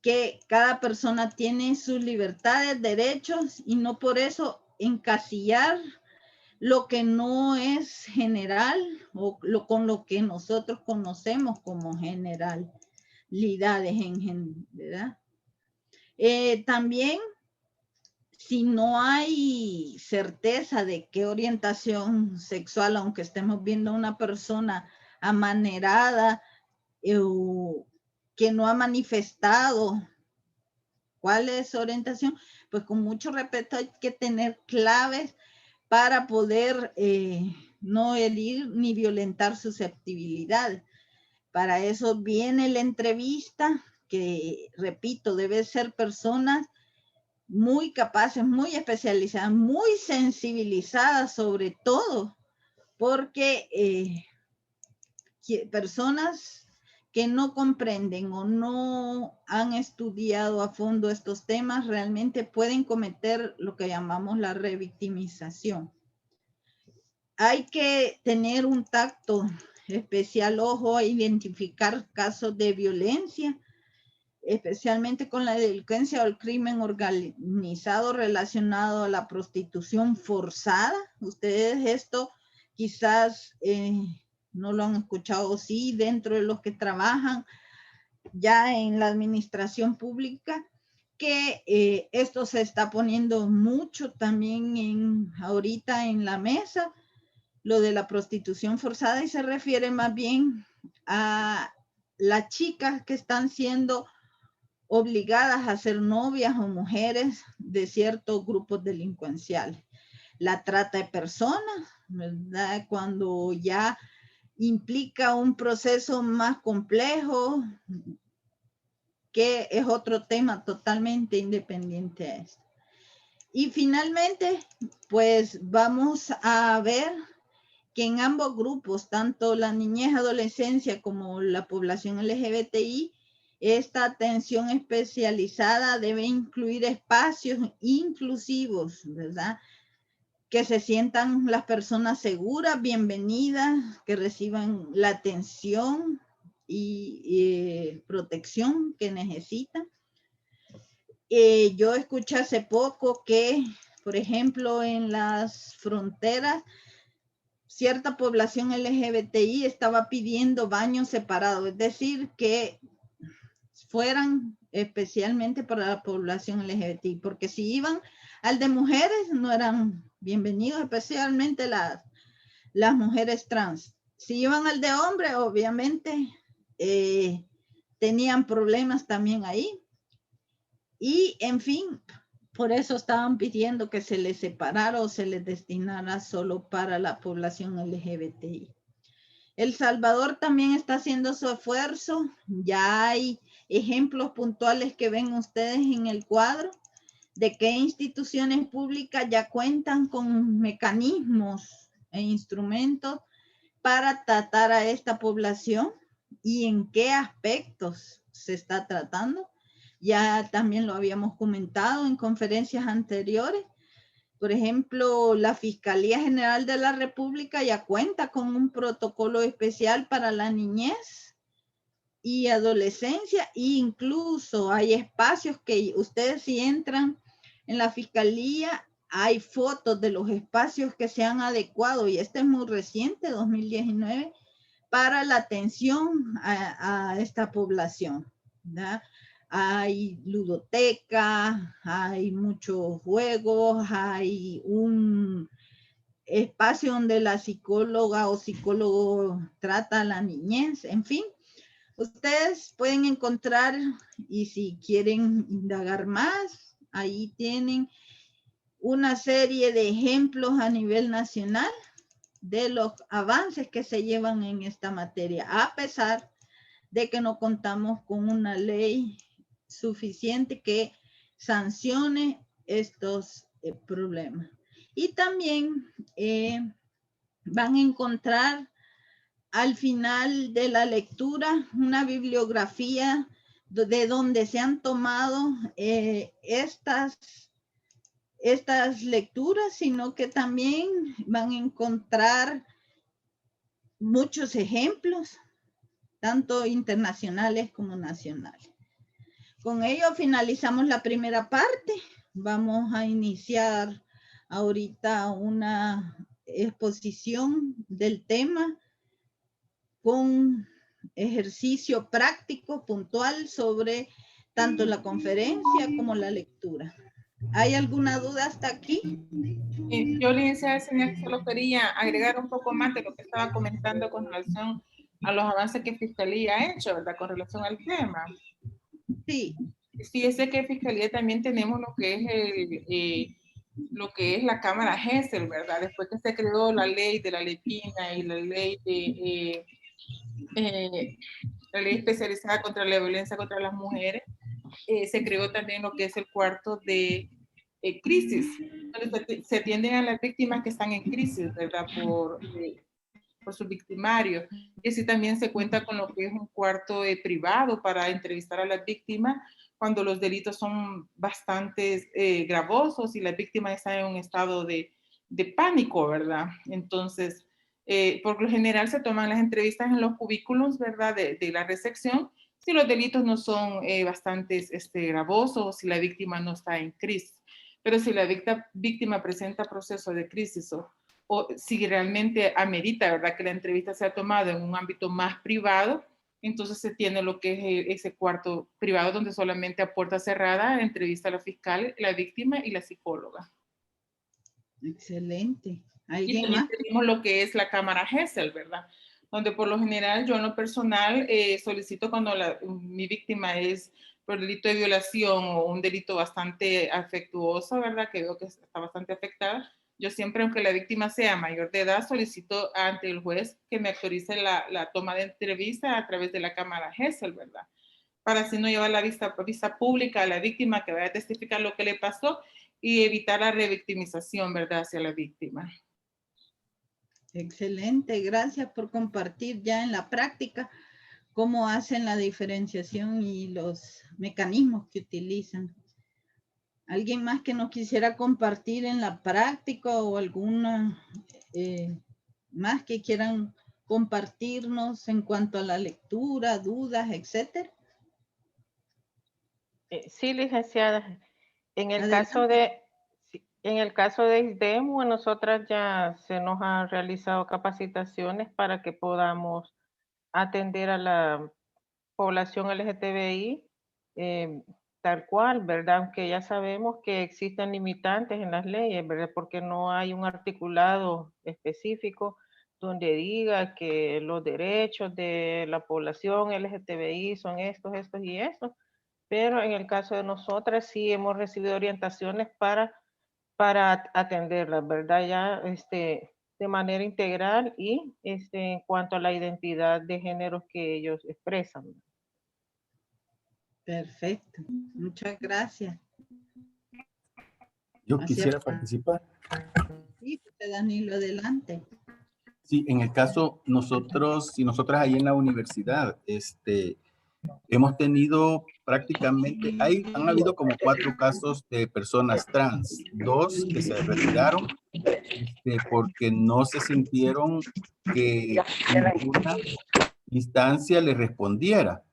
[SPEAKER 2] que cada persona tiene sus libertades, derechos y no por eso encasillar lo que no es general o con lo que nosotros conocemos como generalidades, ¿verdad? También, si no hay certeza de qué orientación sexual, aunque estemos viendo a una persona amanerada o que no ha manifestado cuál es su orientación, pues con mucho respeto hay que tener claves para poder no herir ni violentar susceptibilidades. Para eso viene la entrevista, que repito, debe ser personas muy capaces, muy especializadas, muy sensibilizadas sobre todo, porque personas que no comprenden o no han estudiado a fondo estos temas realmente pueden cometer lo que llamamos la revictimización. Hay que tener un tacto especial, ojo, a identificar casos de violencia, especialmente con la delincuencia o el crimen organizado relacionado a la prostitución forzada. Ustedes esto quizás no lo han escuchado, sí, dentro de los que trabajan ya en la administración pública, que esto se está poniendo mucho también ahorita en la mesa, lo de la prostitución forzada, y se refiere más bien a las chicas que están siendo obligadas a ser novias o mujeres de ciertos grupos delincuenciales. La trata de personas, ¿verdad? Cuando ya implica un proceso más complejo, que es otro tema totalmente independiente a esto. Y finalmente, pues vamos a ver que en ambos grupos, tanto la niñez, adolescencia como la población LGBTI, esta atención especializada debe incluir espacios inclusivos, ¿verdad? Que se sientan las personas seguras, bienvenidas, que reciban la atención y protección que necesitan. Yo escuché hace poco que, por ejemplo, en las fronteras, cierta población LGBTI estaba pidiendo baños separados, es decir, que fueran especialmente para la población LGBTI, porque si iban al de mujeres no eran bienvenidos, especialmente las mujeres trans. Si iban al de hombres, obviamente tenían problemas también ahí. Y en fin, por eso estaban pidiendo que se les separara o se les destinara solo para la población LGBTI. El Salvador también está haciendo su esfuerzo. Ya hay ejemplos puntuales que ven ustedes en el cuadro de que instituciones públicas ya cuentan con mecanismos e instrumentos para tratar a esta población y en qué aspectos se está tratando. Ya también lo habíamos comentado en conferencias anteriores. Por ejemplo, la Fiscalía General de la República ya cuenta con un protocolo especial para la niñez y adolescencia, e incluso hay espacios que ustedes si entran en la Fiscalía, hay fotos de los espacios que se han adecuado, y este es muy reciente, 2019, para la atención a esta población, ¿verdad? Hay ludoteca, hay muchos juegos, hay un espacio donde la psicóloga o psicólogo trata a la niñez, en fin. Ustedes pueden encontrar, y si quieren indagar más, ahí tienen una serie de ejemplos a nivel nacional de los avances que se llevan en esta materia, a pesar de que no contamos con una ley suficiente que sancione estos problemas. Y también van a encontrar al final de la lectura una bibliografía de donde se han tomado estas lecturas, sino que también van a encontrar muchos ejemplos tanto internacionales como nacionales. Con ello finalizamos la primera parte. Vamos a iniciar ahorita una exposición del tema con ejercicio práctico puntual sobre tanto la conferencia como la lectura. ¿Hay alguna duda hasta aquí?
[SPEAKER 4] Yo, licenciada Celia, solo quería agregar un poco más de lo que estaba comentando con relación a los avances que Fiscalía ha hecho, ¿verdad? Con relación al tema.
[SPEAKER 2] Sí.
[SPEAKER 4] Fíjese que Fiscalía también tenemos lo que es la Cámara GESEL, ¿verdad? Después que se creó la ley de la Lepina y la ley de la ley especializada contra la violencia contra las mujeres, se creó también lo que es el cuarto de crisis, donde se atienden a las víctimas que están en crisis, ¿verdad? Por su victimario. Y así también se cuenta con lo que es un cuarto privado para entrevistar a las víctimas cuando los delitos son bastante gravosos y las víctimas están en un estado de pánico, ¿verdad? Entonces, por lo general se toman las entrevistas en los cubículos, ¿verdad? De la recepción, si los delitos no son bastante gravosos, si la víctima no está en crisis. Pero si la víctima presenta proceso de crisis o si realmente amerita, ¿verdad?, que la entrevista sea tomada en un ámbito más privado, entonces se tiene lo que es ese cuarto privado donde solamente a puerta cerrada entrevista a la fiscal, la víctima y la psicóloga.
[SPEAKER 2] Excelente.
[SPEAKER 4] Y también tenemos lo que es la Cámara GESEL, ¿verdad? Donde por lo general yo en lo personal solicito cuando mi víctima es por delito de violación o un delito bastante afectuoso, ¿verdad? Que veo que está bastante afectada. Yo siempre, aunque la víctima sea mayor de edad, solicito ante el juez que me autorice la toma de entrevista a través de la Cámara GESEL, ¿verdad? Para así no llevar la vista pública a la víctima que vaya a testificar lo que le pasó y evitar la revictimización, ¿verdad?, hacia la víctima.
[SPEAKER 2] Excelente, gracias por compartir ya en la práctica cómo hacen la diferenciación y los mecanismos que utilizan. ¿Alguien más que nos quisiera compartir en la práctica o alguna más que quieran compartirnos en cuanto a la lectura, dudas, etcétera?
[SPEAKER 7] Sí, licenciada. En el caso de ISDEMU, a nosotras ya se nos han realizado capacitaciones para que podamos atender a la población LGTBI tal cual, ¿verdad? Aunque ya sabemos que existen limitantes en las leyes, ¿verdad? Porque no hay un articulado específico donde diga que los derechos de la población LGTBI son estos, estos y estos. Pero en el caso de nosotras sí hemos recibido orientaciones para atenderlas, ¿verdad? Ya de manera integral y en cuanto a la identidad de géneros que ellos expresan.
[SPEAKER 2] Perfecto, muchas gracias.
[SPEAKER 3] Yo quisiera participar.
[SPEAKER 2] Sí, Danilo, adelante.
[SPEAKER 3] Sí, en el caso nosotros y nosotras ahí en la universidad, hemos tenido prácticamente, han habido como 4 casos de personas trans, 2 que se retiraron porque no se sintieron que ninguna instancia le respondiera.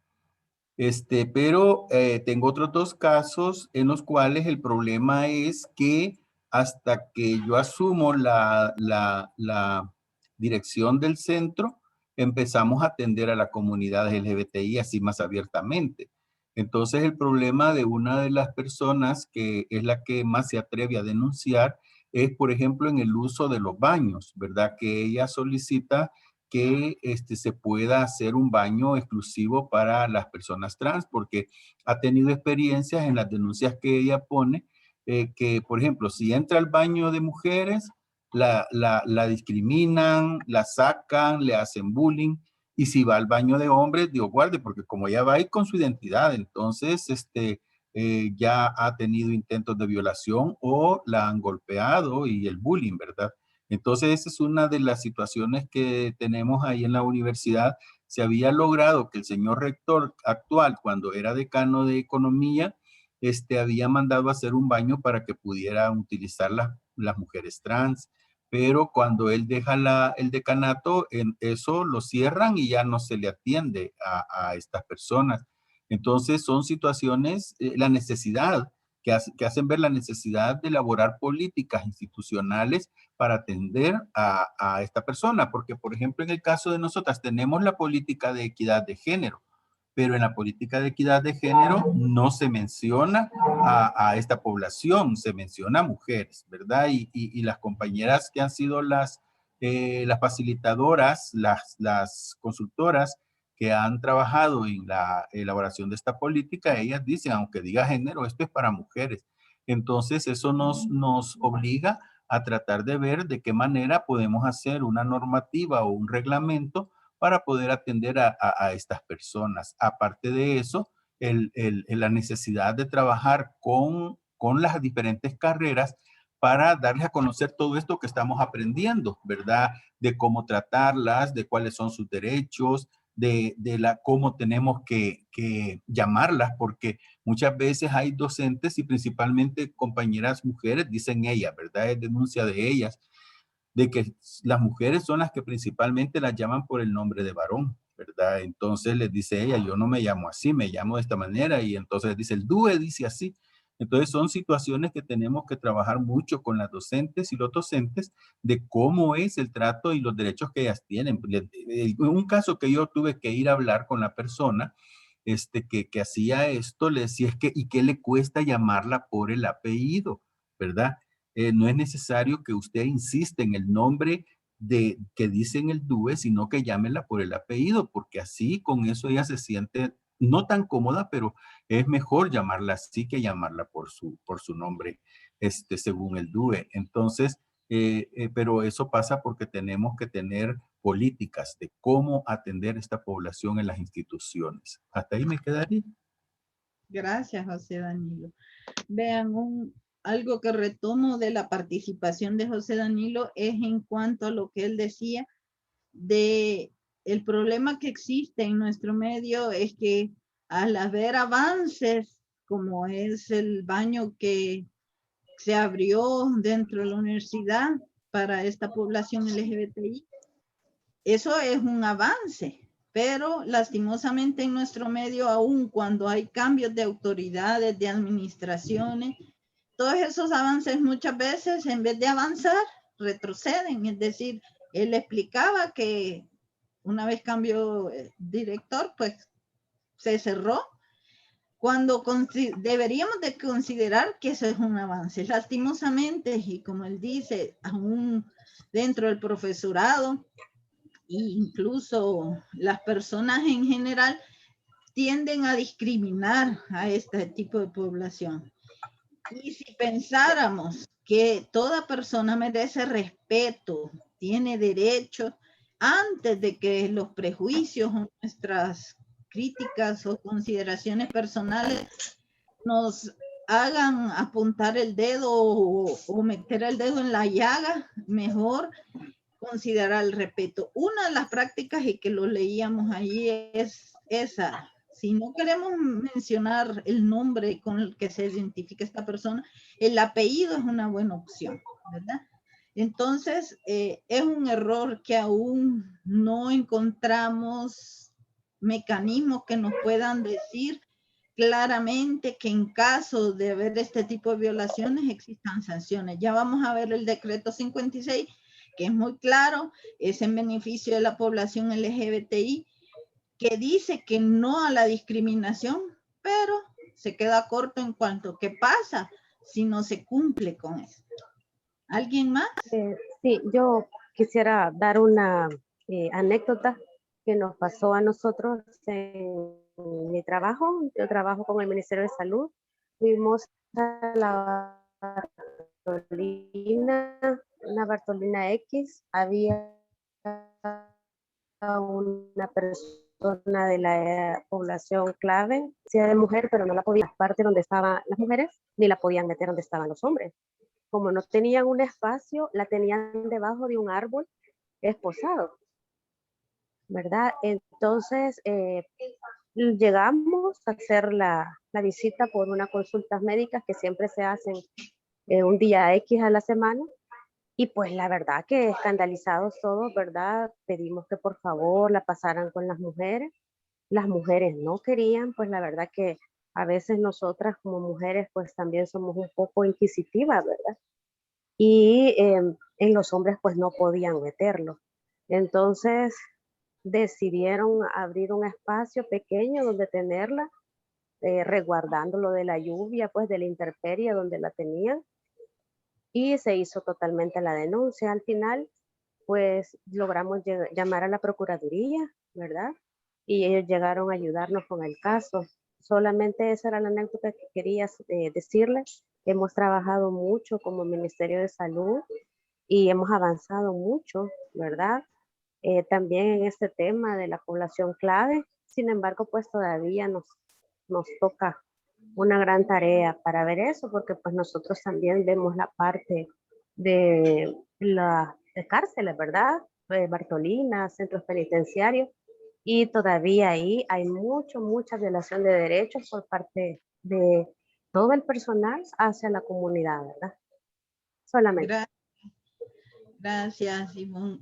[SPEAKER 3] Pero tengo otros 2 casos en los cuales el problema es que hasta que yo asumo la dirección del centro, empezamos a atender a la comunidad LGBTI así más abiertamente. Entonces el problema de una de las personas que es la que más se atreve a denunciar es, por ejemplo, en el uso de los baños, ¿verdad? Que ella solicita que se pueda hacer un baño exclusivo para las personas trans, porque ha tenido experiencias en las denuncias que ella pone, que, por ejemplo, si entra al baño de mujeres, la discriminan, la sacan, le hacen bullying, y si va al baño de hombres, Dios guarde, porque como ella va ahí con su identidad, entonces ya ha tenido intentos de violación o la han golpeado y el bullying, ¿verdad? Entonces, esa es una de las situaciones que tenemos ahí en la universidad. Se había logrado que el señor rector actual, cuando era decano de economía, había mandado a hacer un baño para que pudieran utilizar las mujeres trans, pero cuando él deja el decanato, eso lo cierran y ya no se le atiende a estas personas. Entonces son situaciones, la necesidad, que hacen ver la necesidad de elaborar políticas institucionales para atender a esta persona. Porque, por ejemplo, en el caso de nosotras tenemos la política de equidad de género, pero en la política de equidad de género no se menciona a esta población, se menciona a mujeres, ¿verdad? Y las compañeras que han sido las facilitadoras, las consultoras que han trabajado en la elaboración de esta política, ellas dicen, aunque diga género, esto es para mujeres. Entonces, eso nos obliga a tratar de ver de qué manera podemos hacer una normativa o un reglamento para poder atender a estas personas. Aparte de eso, la necesidad de trabajar con las diferentes carreras para darles a conocer todo esto que estamos aprendiendo, ¿verdad? De cómo tratarlas, de cuáles son sus derechos, de cómo tenemos que llamarlas, porque muchas veces hay docentes y principalmente compañeras mujeres, dicen ellas, ¿verdad? Es denuncia de ellas, de que las mujeres son las que principalmente las llaman por el nombre de varón, ¿verdad? Entonces les dice ella, yo no me llamo así, me llamo de esta manera, y entonces dice el DUE dice así. Entonces son situaciones que tenemos que trabajar mucho con las docentes y los docentes de cómo es el trato y los derechos que ellas tienen. Un caso que yo tuve que ir a hablar con la persona que hacía esto, le decía, ¿y qué le cuesta llamarla por el apellido? ¿Verdad? No es necesario que usted insista en el nombre que dice en el DUE, sino que llámela por el apellido, porque así con eso ella se siente no tan cómoda, pero es mejor llamarla así que llamarla por su nombre, según el DUE. Entonces, pero eso pasa porque tenemos que tener políticas de cómo atender a esta población en las instituciones. Hasta ahí me quedaría.
[SPEAKER 2] Gracias, José Danilo. Vean, algo que retomo de la participación de José Danilo es en cuanto a lo que él decía de el problema que existe en nuestro medio es que al haber avances, como es el baño que se abrió dentro de la universidad para esta población LGBTI, eso es un avance, pero lastimosamente en nuestro medio, aún cuando hay cambios de autoridades, de administraciones, todos esos avances muchas veces en vez de avanzar, retroceden. Es decir, él explicaba que una vez cambió director, pues se cerró, cuando deberíamos de considerar que eso es un avance. Lastimosamente, y como él dice, aún dentro del profesorado, e incluso las personas en general tienden a discriminar a este tipo de población. Y si pensáramos que toda persona merece respeto, tiene derecho, antes de que los prejuicios o nuestras críticas o consideraciones personales nos hagan apuntar el dedo o meter el dedo en la llaga, mejor considerar el respeto. Una de las prácticas, y que lo leíamos allí, es esa. Si no queremos mencionar el nombre con el que se identifica esta persona, el apellido es una buena opción, ¿verdad? Entonces, es un error que aún no encontramos mecanismos que nos puedan decir claramente que en caso de haber este tipo de violaciones existan sanciones. Ya vamos a ver el decreto 56, que es muy claro, es en beneficio de la población LGBTI, que dice que no a la discriminación, pero se queda corto en cuanto a qué pasa si no se cumple con eso. ¿Alguien más?
[SPEAKER 9] Sí, yo quisiera dar una anécdota que nos pasó a nosotros en mi trabajo. Yo trabajo con el Ministerio de Salud. Fuimos a la Bartolina, una Bartolina X. Había una persona de la población clave, sea de mujer, pero no la podían, parte donde estaban las mujeres, ni la podían meter donde estaban los hombres. Como no tenían un espacio, la tenían debajo de un árbol esposado, ¿verdad? Entonces, llegamos a hacer la visita por unas consultas médicas que siempre se hacen un día X a la semana, Y pues la verdad que escandalizados todos, ¿verdad? Pedimos que por favor la pasaran con las mujeres. Las mujeres no querían, pues la verdad que a veces nosotras como mujeres pues también somos un poco inquisitivas, ¿verdad? Y en los hombres pues no podían meterlo. Entonces decidieron abrir un espacio pequeño donde tenerla, resguardándolo de la lluvia, pues de la intemperie donde la tenían. Y se hizo totalmente la denuncia. Al final, pues logramos llamar a la Procuraduría, ¿verdad? Y ellos llegaron a ayudarnos con el caso. Solamente esa era la anécdota que quería decirles. Hemos trabajado mucho como Ministerio de Salud y hemos avanzado mucho, ¿verdad? También en este tema de la población clave. Sin embargo, pues todavía nos toca una gran tarea para ver eso, porque pues nosotros también vemos la parte de las cárceles, ¿verdad? Bartolinas, centros penitenciarios, y todavía ahí hay mucha violación de derechos por parte de todo el personal hacia la comunidad, ¿verdad? Solamente.
[SPEAKER 2] Gracias, Ivonne.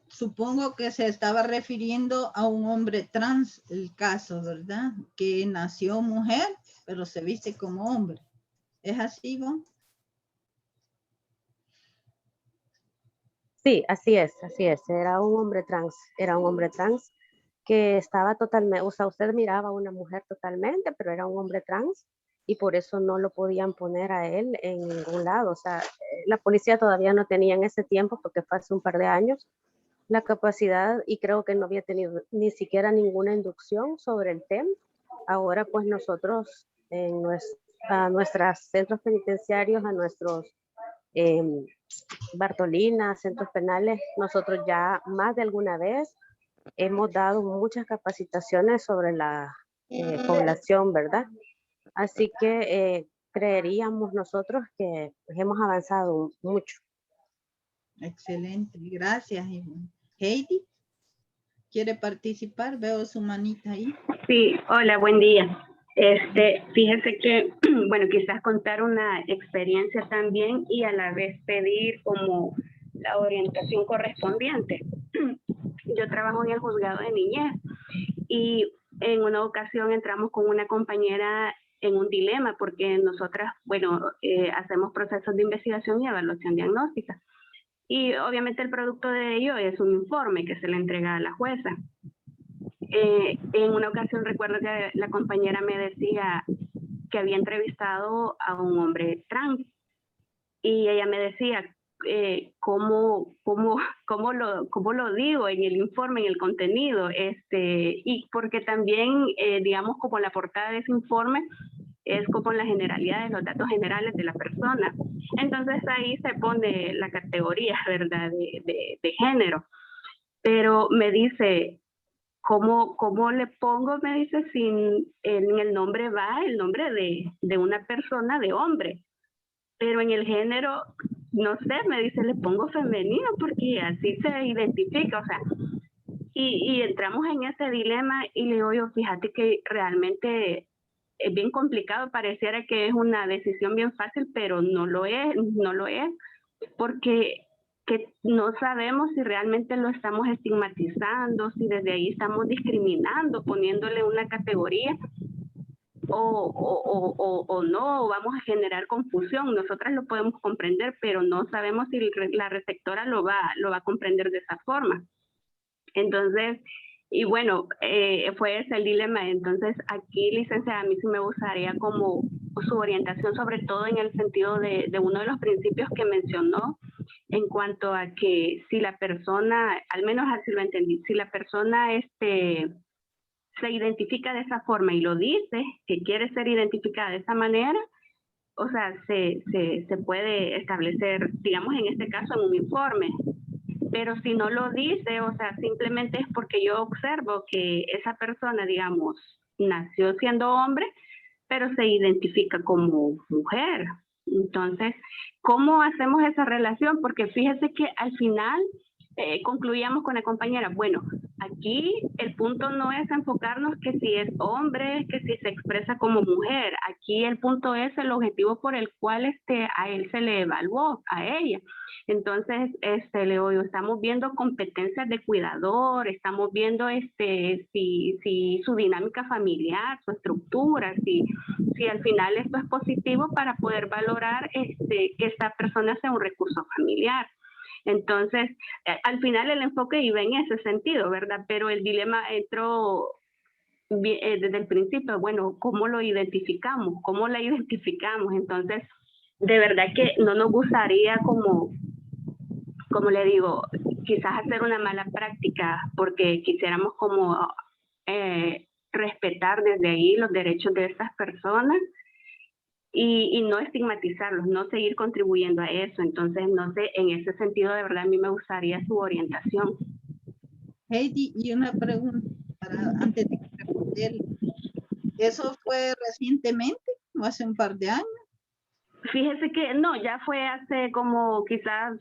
[SPEAKER 2] Supongo que se estaba refiriendo a un hombre trans, el caso, ¿verdad? Que nació mujer, pero se viste como hombre. ¿Es así, Ivonne?
[SPEAKER 9] Sí, así es. Era un hombre trans que estaba totalmente, o sea, usted miraba a una mujer totalmente, pero era un hombre trans y por eso no lo podían poner a él en ningún lado. O sea, la policía todavía no tenía en ese tiempo, porque fue hace un par de años, la capacidad, y creo que no había tenido ni siquiera ninguna inducción sobre el tema. Ahora pues nosotros en nuestros centros penitenciarios, a nuestros Bartolinas, centros penales, nosotros ya más de alguna vez hemos dado muchas capacitaciones sobre la población, ¿verdad? Así que creeríamos nosotros que pues, hemos avanzado mucho.
[SPEAKER 2] Excelente, gracias, Ivonne. Heidi, ¿quiere participar? Veo su manita ahí.
[SPEAKER 10] Sí, hola, buen día. Fíjese que, bueno, quizás contar una experiencia también y a la vez pedir como la orientación correspondiente. Yo trabajo en el juzgado de niñez y en una ocasión entramos con una compañera en un dilema porque nosotras, bueno, hacemos procesos de investigación y evaluación diagnóstica. Y obviamente el producto de ello es un informe que se le entrega a la jueza. En una ocasión recuerdo que la compañera me decía que había entrevistado a un hombre trans y ella me decía cómo lo digo en el informe, en el contenido, y porque también, digamos, como la portada de ese informe es como la generalidad de los datos generales de la persona. Entonces ahí se pone la categoría, ¿verdad?, de género. Pero me dice, ¿cómo le pongo? Me dice, en el nombre va el nombre de una persona, de hombre. Pero en el género, no sé, me dice, le pongo femenino porque así se identifica, o sea. Y entramos en ese dilema y le digo yo, fíjate que realmente es bien complicado, pareciera que es una decisión bien fácil, pero no lo es, porque que no sabemos si realmente lo estamos estigmatizando, si desde ahí estamos discriminando, poniéndole una categoría, o no, vamos a generar confusión. Nosotras lo podemos comprender, pero no sabemos si la receptora lo va a comprender de esa forma. Entonces, y bueno, fue ese el dilema. Entonces, aquí, licenciada, a mí sí me gustaría como su orientación, sobre todo en el sentido de uno de los principios que mencionó, en cuanto a que si la persona, al menos así lo entendí, si la persona se identifica de esa forma y lo dice, que quiere ser identificada de esa manera, o sea, se puede establecer, digamos, en este caso, en un informe. Pero si no lo dice, o sea, simplemente es porque yo observo que esa persona, digamos, nació siendo hombre, pero se identifica como mujer. Entonces, ¿cómo hacemos esa relación? Porque fíjese que al final concluíamos con la compañera, bueno, Aquí el punto no es enfocarnos que si es hombre, que si se expresa como mujer. Aquí el punto es el objetivo por el cual a él se le evaluó, a ella. Entonces, estamos viendo competencias de cuidador, estamos viendo si su dinámica familiar, su estructura, si al final esto es positivo para poder valorar que esta persona sea un recurso familiar. Entonces, al final el enfoque iba en ese sentido, ¿verdad? Pero el dilema entró desde el principio, bueno, ¿cómo lo identificamos? ¿Cómo la identificamos? Entonces, de verdad que no nos gustaría como le digo, quizás hacer una mala práctica porque quisiéramos como respetar desde ahí los derechos de estas personas y no estigmatizarlos, no seguir contribuyendo a eso. Entonces, no sé, en ese sentido, de verdad, a mí me gustaría su orientación.
[SPEAKER 2] Heidi, y una pregunta antes de responder. ¿Eso fue recientemente o hace un par de años?
[SPEAKER 10] Fíjese que no, ya fue hace como quizás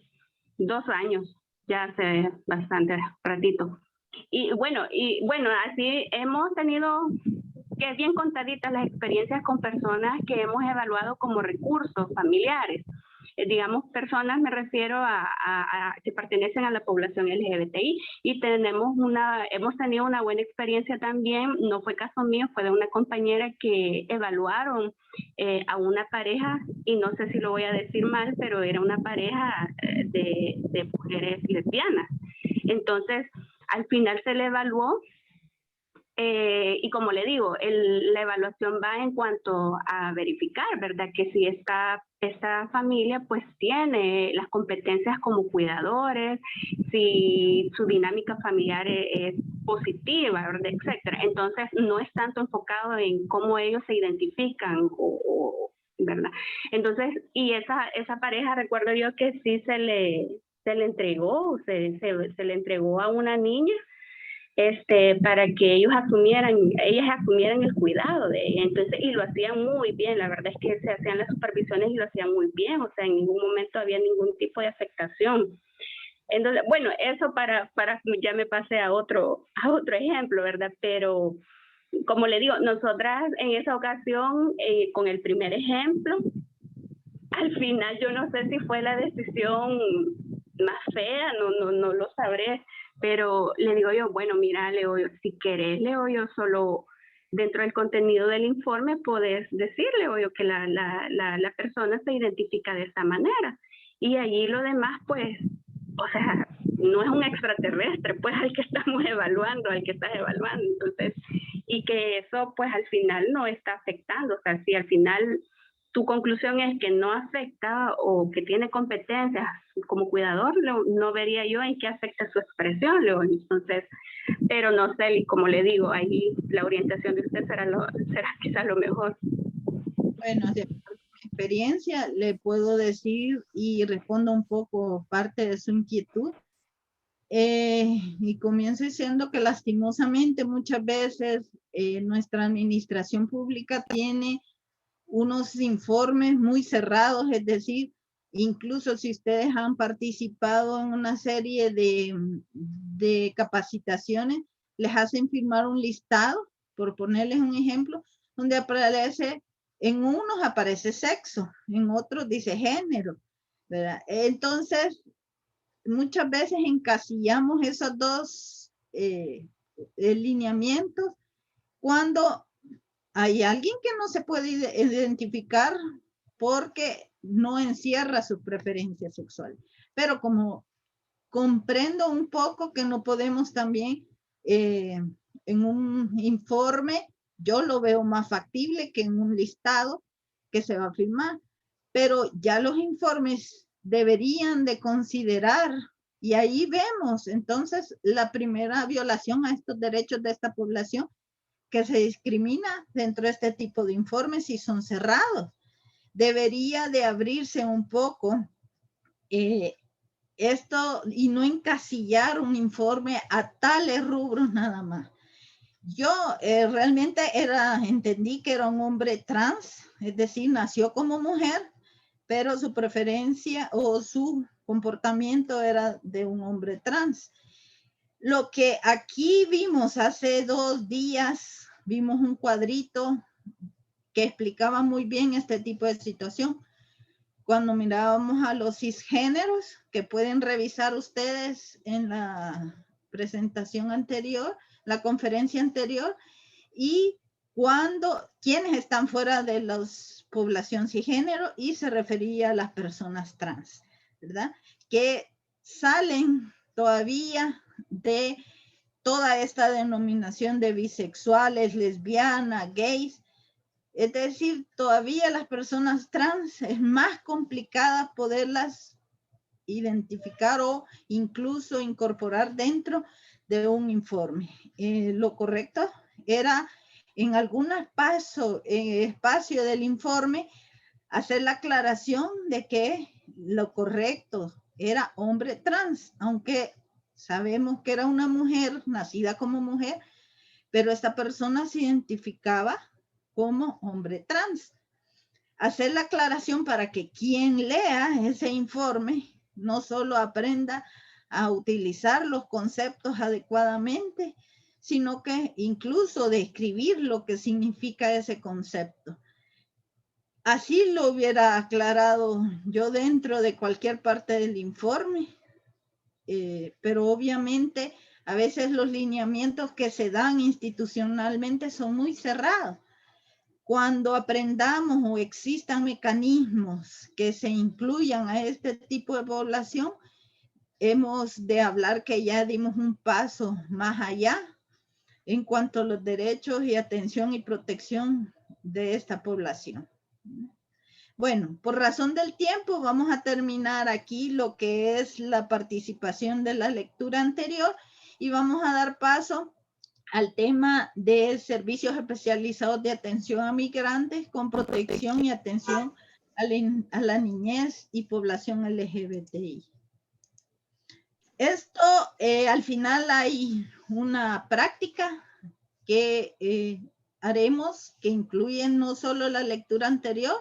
[SPEAKER 10] 2 años, ya hace bastante ratito. Y bueno, así hemos tenido que es bien contaditas las experiencias con personas que hemos evaluado como recursos familiares. Digamos, personas, me refiero a que pertenecen a la población LGBTI y hemos tenido una buena experiencia también, no fue caso mío, fue de una compañera que evaluaron a una pareja, y no sé si lo voy a decir mal, pero era una pareja de mujeres lesbianas. Entonces, al final se le evaluó y como le digo, la evaluación va en cuanto a verificar, ¿verdad? Que si esta familia pues tiene las competencias como cuidadores, si su dinámica familiar es positiva, ¿verdad? Etcétera. Entonces no es tanto enfocado en cómo ellos se identifican ¿verdad? Entonces, y esa pareja, recuerdo yo que sí se le entregó, se le entregó a una niña para que ellas asumieran el cuidado de ella. Entonces, y lo hacían muy bien, la verdad es que se hacían las supervisiones y lo hacían muy bien, o sea, en ningún momento había ningún tipo de afectación. Entonces, bueno, eso para ya me pasé a otro ejemplo, ¿verdad? Pero, como le digo, nosotras en esa ocasión, con el primer ejemplo, al final yo no sé si fue la decisión más fea, no lo sabré, pero le digo yo, bueno, mira, Leo, si querés, Leo, yo solo dentro del contenido del informe podés decirle, Leo, que la persona se identifica de esta manera. Y allí lo demás, pues, o sea, no es un extraterrestre, pues, al que estás evaluando. Entonces, y que eso, pues, al final no está afectando. O sea, si al final tu conclusión es que no afecta o que tiene competencias como cuidador, no vería yo en qué afecta su expresión, Leo. Entonces, pero no sé, como le digo, ahí la orientación de usted será quizás lo mejor.
[SPEAKER 2] Bueno, de mi experiencia le puedo decir y respondo un poco parte de su inquietud. Y comienzo diciendo que lastimosamente muchas veces nuestra administración pública tiene unos informes muy cerrados, es decir, incluso si ustedes han participado en una serie de capacitaciones, les hacen firmar un listado, por ponerles un ejemplo, donde aparece, en unos aparece sexo, en otros dice género, ¿verdad? Entonces, muchas veces encasillamos esos dos lineamientos cuando hay alguien que no se puede identificar porque no encierra su preferencia sexual. Pero como comprendo un poco que no podemos también en un informe, yo lo veo más factible que en un listado que se va a firmar. Pero ya los informes deberían de considerar, y ahí vemos entonces la primera violación a estos derechos de esta población, que se discrimina dentro de este tipo de informes y son cerrados. Debería de abrirse un poco esto y no encasillar un informe a tales rubros nada más. Yo realmente entendí que era un hombre trans, es decir, nació como mujer, pero su preferencia o su comportamiento era de un hombre trans. Lo que aquí vimos hace 2 días, vimos un cuadrito que explicaba muy bien este tipo de situación. Cuando mirábamos a los cisgéneros, que pueden revisar ustedes en la presentación anterior, la conferencia anterior, y quienes están fuera de la población cisgénero, y se refería a las personas trans, ¿verdad? Que salen todavía de toda esta denominación de bisexuales, lesbianas, gays. Es decir, todavía las personas trans es más complicada poderlas identificar o incluso incorporar dentro de un informe. Lo correcto era en algún espacio del informe hacer la aclaración de que lo correcto era hombre trans, aunque sabemos que era una mujer, nacida como mujer, pero esta persona se identificaba como hombre trans. Hacer la aclaración para que quien lea ese informe no solo aprenda a utilizar los conceptos adecuadamente, sino que incluso describir lo que significa ese concepto. Así lo hubiera aclarado yo dentro de cualquier parte del informe, pero obviamente a veces los lineamientos que se dan institucionalmente son muy cerrados. Cuando aprendamos o existan mecanismos que se incluyan a este tipo de población, hemos de hablar que ya dimos un paso más allá en cuanto a los derechos y atención y protección de esta población. Bueno, por razón del tiempo vamos a terminar aquí lo que es la participación de la lectura anterior y vamos a dar paso al tema de servicios especializados de atención a migrantes con protección y atención a la niñez y población LGBTI. Esto, al final hay una práctica que haremos que incluye no solo la lectura anterior,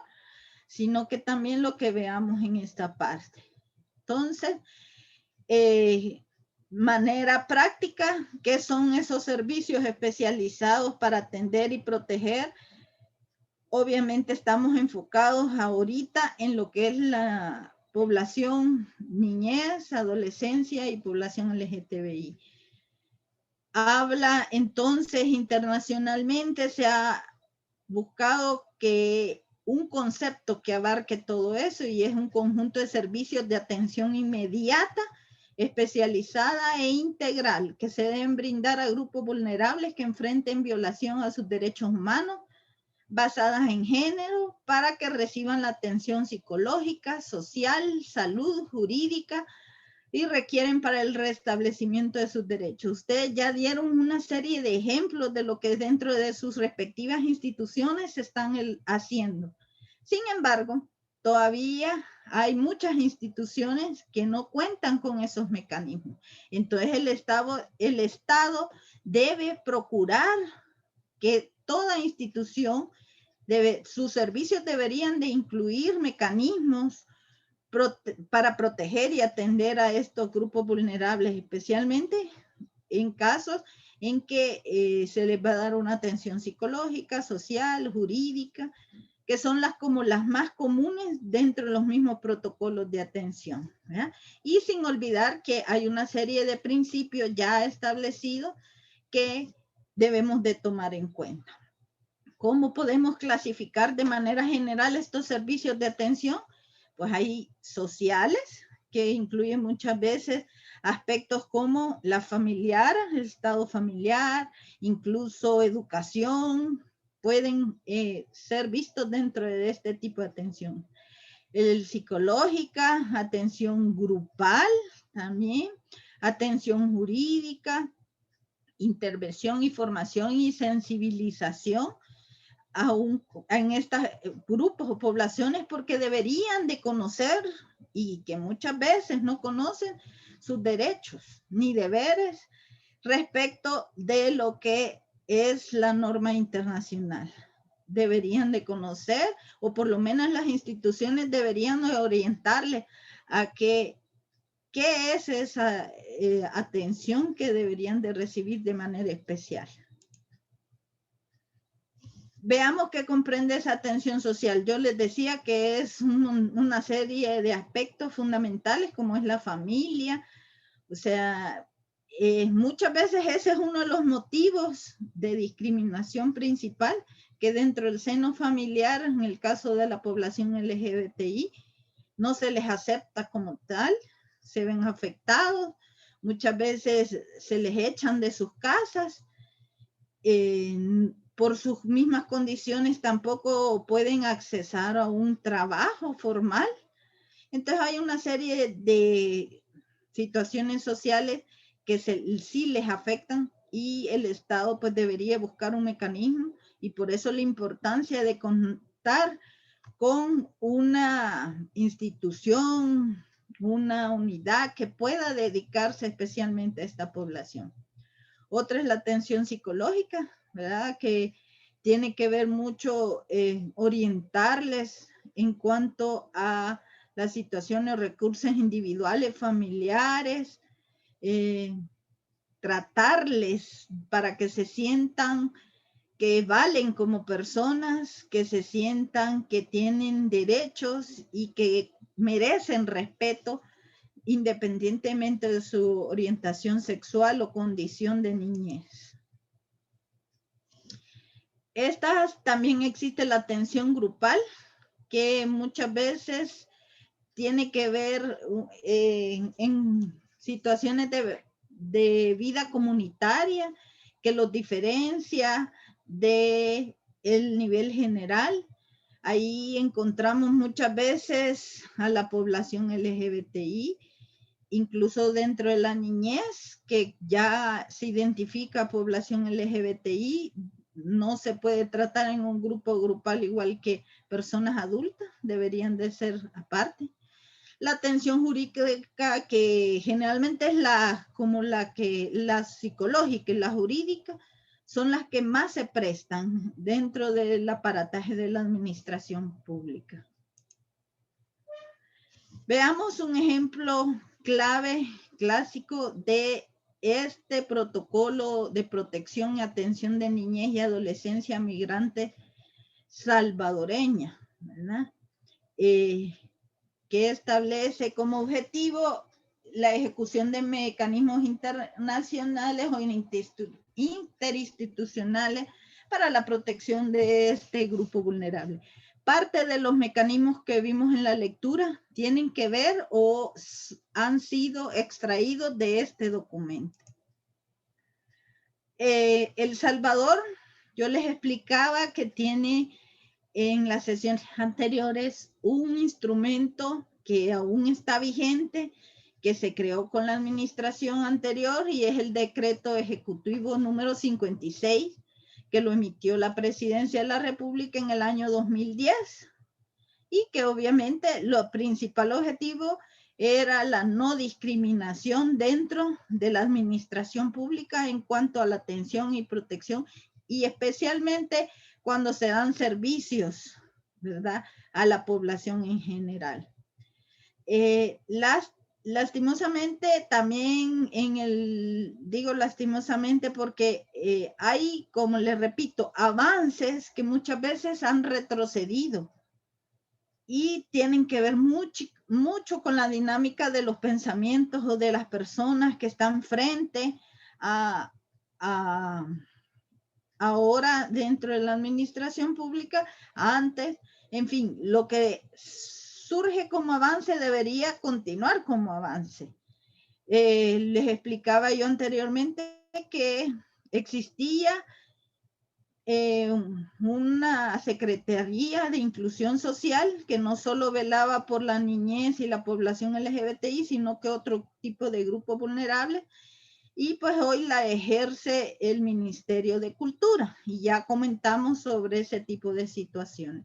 [SPEAKER 2] sino que también lo que veamos en esta parte. Entonces, manera práctica, ¿qué son esos servicios especializados para atender y proteger? Obviamente estamos enfocados ahorita en lo que es la población niñez, adolescencia y población LGTBI. Habla entonces internacionalmente, se ha buscado que un concepto que abarque todo eso y es un conjunto de servicios de atención inmediata, especializada e integral que se deben brindar a grupos vulnerables que enfrenten violación a sus derechos humanos basadas en género para que reciban la atención psicológica, social, salud, jurídica y requieren para el restablecimiento de sus derechos. Ustedes ya dieron una serie de ejemplos de lo que dentro de sus respectivas instituciones se están haciendo. Sin embargo, todavía hay muchas instituciones que no cuentan con esos mecanismos. Entonces el Estado debe procurar que toda institución sus servicios deberían de incluir mecanismos para proteger y atender a estos grupos vulnerables, especialmente en casos en que se les va a dar una atención psicológica, social, jurídica, que son como las más comunes dentro de los mismos protocolos de atención, ¿verdad? Y sin olvidar que hay una serie de principios ya establecidos que debemos de tomar en cuenta. ¿Cómo podemos clasificar de manera general estos servicios de atención? Pues hay sociales, que incluyen muchas veces aspectos como la familiar, el estado familiar, incluso educación, pueden ser vistos dentro de este tipo de atención. El psicológica, atención grupal también, atención jurídica, intervención y formación y sensibilización en estos grupos o poblaciones porque deberían de conocer y que muchas veces no conocen sus derechos ni deberes respecto de lo que es la norma internacional. Deberían de conocer o por lo menos las instituciones deberían de orientarles a que ¿qué es esa atención que deberían de recibir de manera especial? Veamos qué comprende esa atención social. Yo les decía que es una serie de aspectos fundamentales como es la familia. O sea, muchas veces ese es uno de los motivos de discriminación principal, que dentro del seno familiar, en el caso de la población LGBTI, no se les acepta como tal, se ven afectados, muchas veces se les echan de sus casas, por sus mismas condiciones tampoco pueden accesar a un trabajo formal. Entonces hay una serie de situaciones sociales que sí les afectan y el Estado pues debería buscar un mecanismo, y por eso la importancia de contar con una institución, una unidad que pueda dedicarse especialmente a esta población. Otra es la atención psicológica, ¿verdad? Que tiene que ver mucho orientarles en cuanto a las situaciones o recursos individuales, familiares, tratarles para que se sientan que valen como personas, que se sientan que tienen derechos y que merecen respeto independientemente de su orientación sexual o condición de niñez. También existe la atención grupal, que muchas veces tiene que ver en situaciones de vida comunitaria, que los diferencia del nivel general. Ahí encontramos muchas veces a la población LGBTI, incluso dentro de la niñez, que ya se identifica población LGBTI, no se puede tratar en un grupo grupal igual que personas adultas, deberían de ser aparte. La atención jurídica, que generalmente es la psicológica y la jurídica, son las que más se prestan dentro del aparataje de la administración pública. Veamos un ejemplo clave, clásico de este protocolo de protección y atención de niñez y adolescencia migrante salvadoreña, ¿verdad? Que establece como objetivo la ejecución de mecanismos internacionales o interinstitucionales para la protección de este grupo vulnerable. Parte de los mecanismos que vimos en la lectura tienen que ver o han sido extraídos de este documento. El Salvador, yo les explicaba que tiene en las sesiones anteriores un instrumento que aún está vigente, que se creó con la administración anterior, y es el decreto ejecutivo número 56, que lo emitió la Presidencia de la República en el año 2010, y que obviamente lo principal objetivo era la no discriminación dentro de la administración pública en cuanto a la atención y protección, y especialmente cuando se dan servicios, ¿verdad?, a la población en general. Lastimosamente también digo lastimosamente porque hay, como les repito, avances que muchas veces han retrocedido y tienen que ver mucho con la dinámica de los pensamientos o de las personas que están frente a ahora dentro de la administración pública, antes, en fin, lo que surge como avance debería continuar como avance. Les explicaba yo anteriormente que existía una Secretaría de Inclusión Social que no solo velaba por la niñez y la población LGBTI, sino que otro tipo de grupos vulnerables. Y pues hoy la ejerce el Ministerio de Cultura, y ya comentamos sobre ese tipo de situaciones.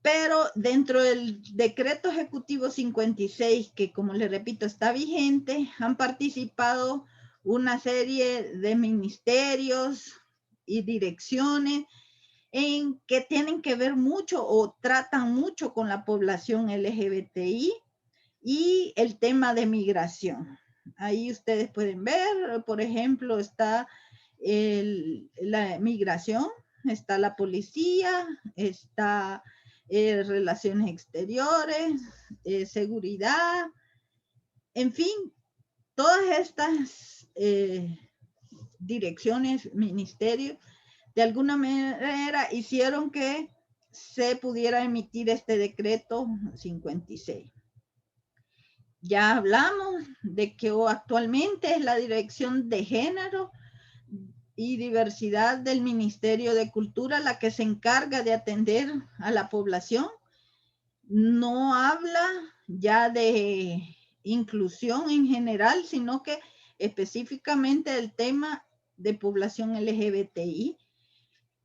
[SPEAKER 2] Pero dentro del decreto ejecutivo 56, que como les repito está vigente, han participado una serie de ministerios y direcciones en que tienen que ver mucho o tratan mucho con la población LGBTI, y el tema de migración. Ahí ustedes pueden ver, por ejemplo, está la migración, está la policía, está relaciones exteriores, seguridad, en fin, todas estas direcciones, ministerios, de alguna manera hicieron que se pudiera emitir este decreto 56. Ya hablamos de que actualmente es la Dirección de Género y Diversidad del Ministerio de Cultura la que se encarga de atender a la población. No habla ya de inclusión en general, sino que específicamente del tema de población LGBTI,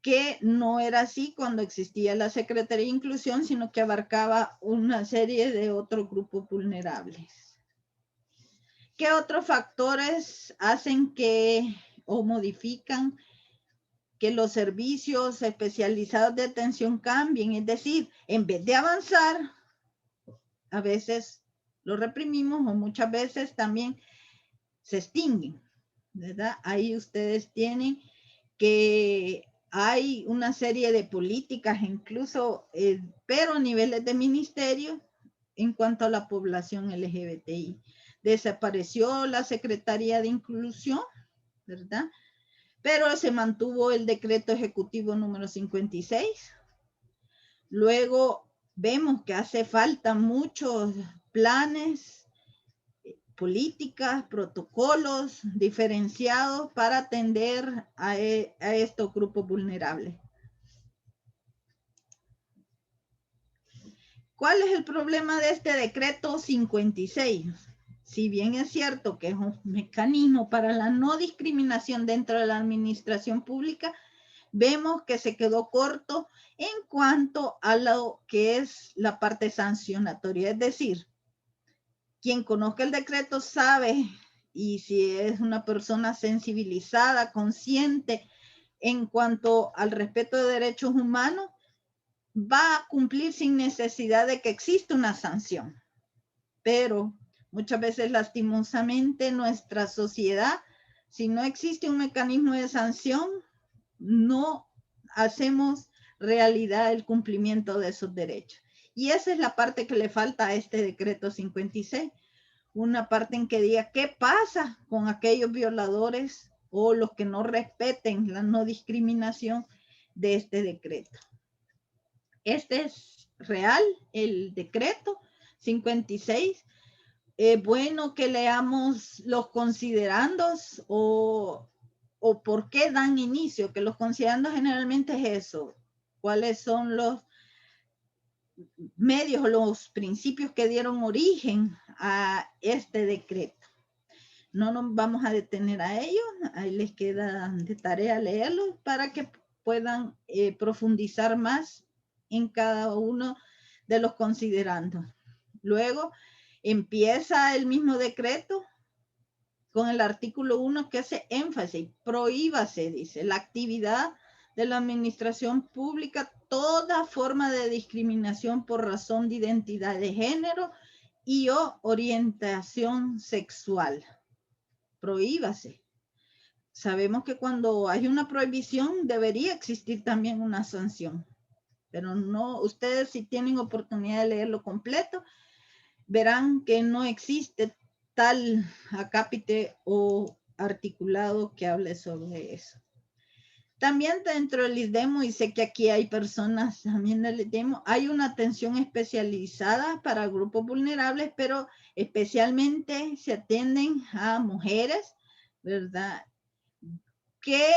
[SPEAKER 2] que no era así cuando existía la Secretaría de Inclusión, sino que abarcaba una serie de otros grupos vulnerables. ¿Qué otros factores hacen que o modifican que los servicios especializados de atención cambien? Es decir, en vez de avanzar, a veces lo reprimimos o muchas veces también se extinguen, ¿verdad? Ahí ustedes tienen que hay una serie de políticas incluso, pero a niveles de ministerio en cuanto a la población LGBTI. Desapareció la Secretaría de Inclusión, ¿verdad? Pero se mantuvo el decreto ejecutivo número 56. Luego vemos que hace falta muchos planes, políticas, protocolos diferenciados para atender a estos grupos vulnerables. ¿Cuál es el problema de este decreto 56? Si bien es cierto que es un mecanismo para la no discriminación dentro de la administración pública, vemos que se quedó corto en cuanto a lo que es la parte sancionatoria. Es decir, quien conozca el decreto sabe, y si es una persona sensibilizada, consciente en cuanto al respeto de derechos humanos, va a cumplir sin necesidad de que exista una sanción. Pero muchas veces, lastimosamente, nuestra sociedad, si no existe un mecanismo de sanción, no hacemos realidad el cumplimiento de esos derechos. Y esa es la parte que le falta a este decreto 56. Una parte en que diga qué pasa con aquellos violadores o los que no respeten la no discriminación de este decreto. Este es real, el decreto 56. Bueno que leamos los considerandos o por qué dan inicio, que los considerandos generalmente es eso. ¿Cuáles son los medios o los principios que dieron origen a este decreto? No nos vamos a detener a ellos, ahí les queda de tarea leerlos para que puedan profundizar más en cada uno de los considerandos. Luego empieza el mismo decreto con el artículo 1 que hace énfasis, prohíbase, dice, la actividad de la administración pública, toda forma de discriminación por razón de identidad de género y o orientación sexual. Prohíbase. Sabemos que cuando hay una prohibición debería existir también una sanción, pero no, ustedes si tienen oportunidad de leerlo completo, verán que no existe tal acápite o articulado que hable sobre eso. También dentro del ISDEMO, y sé que aquí hay personas también del ISDEMO, hay una atención especializada para grupos vulnerables, pero especialmente se atienden a mujeres, ¿verdad? Que,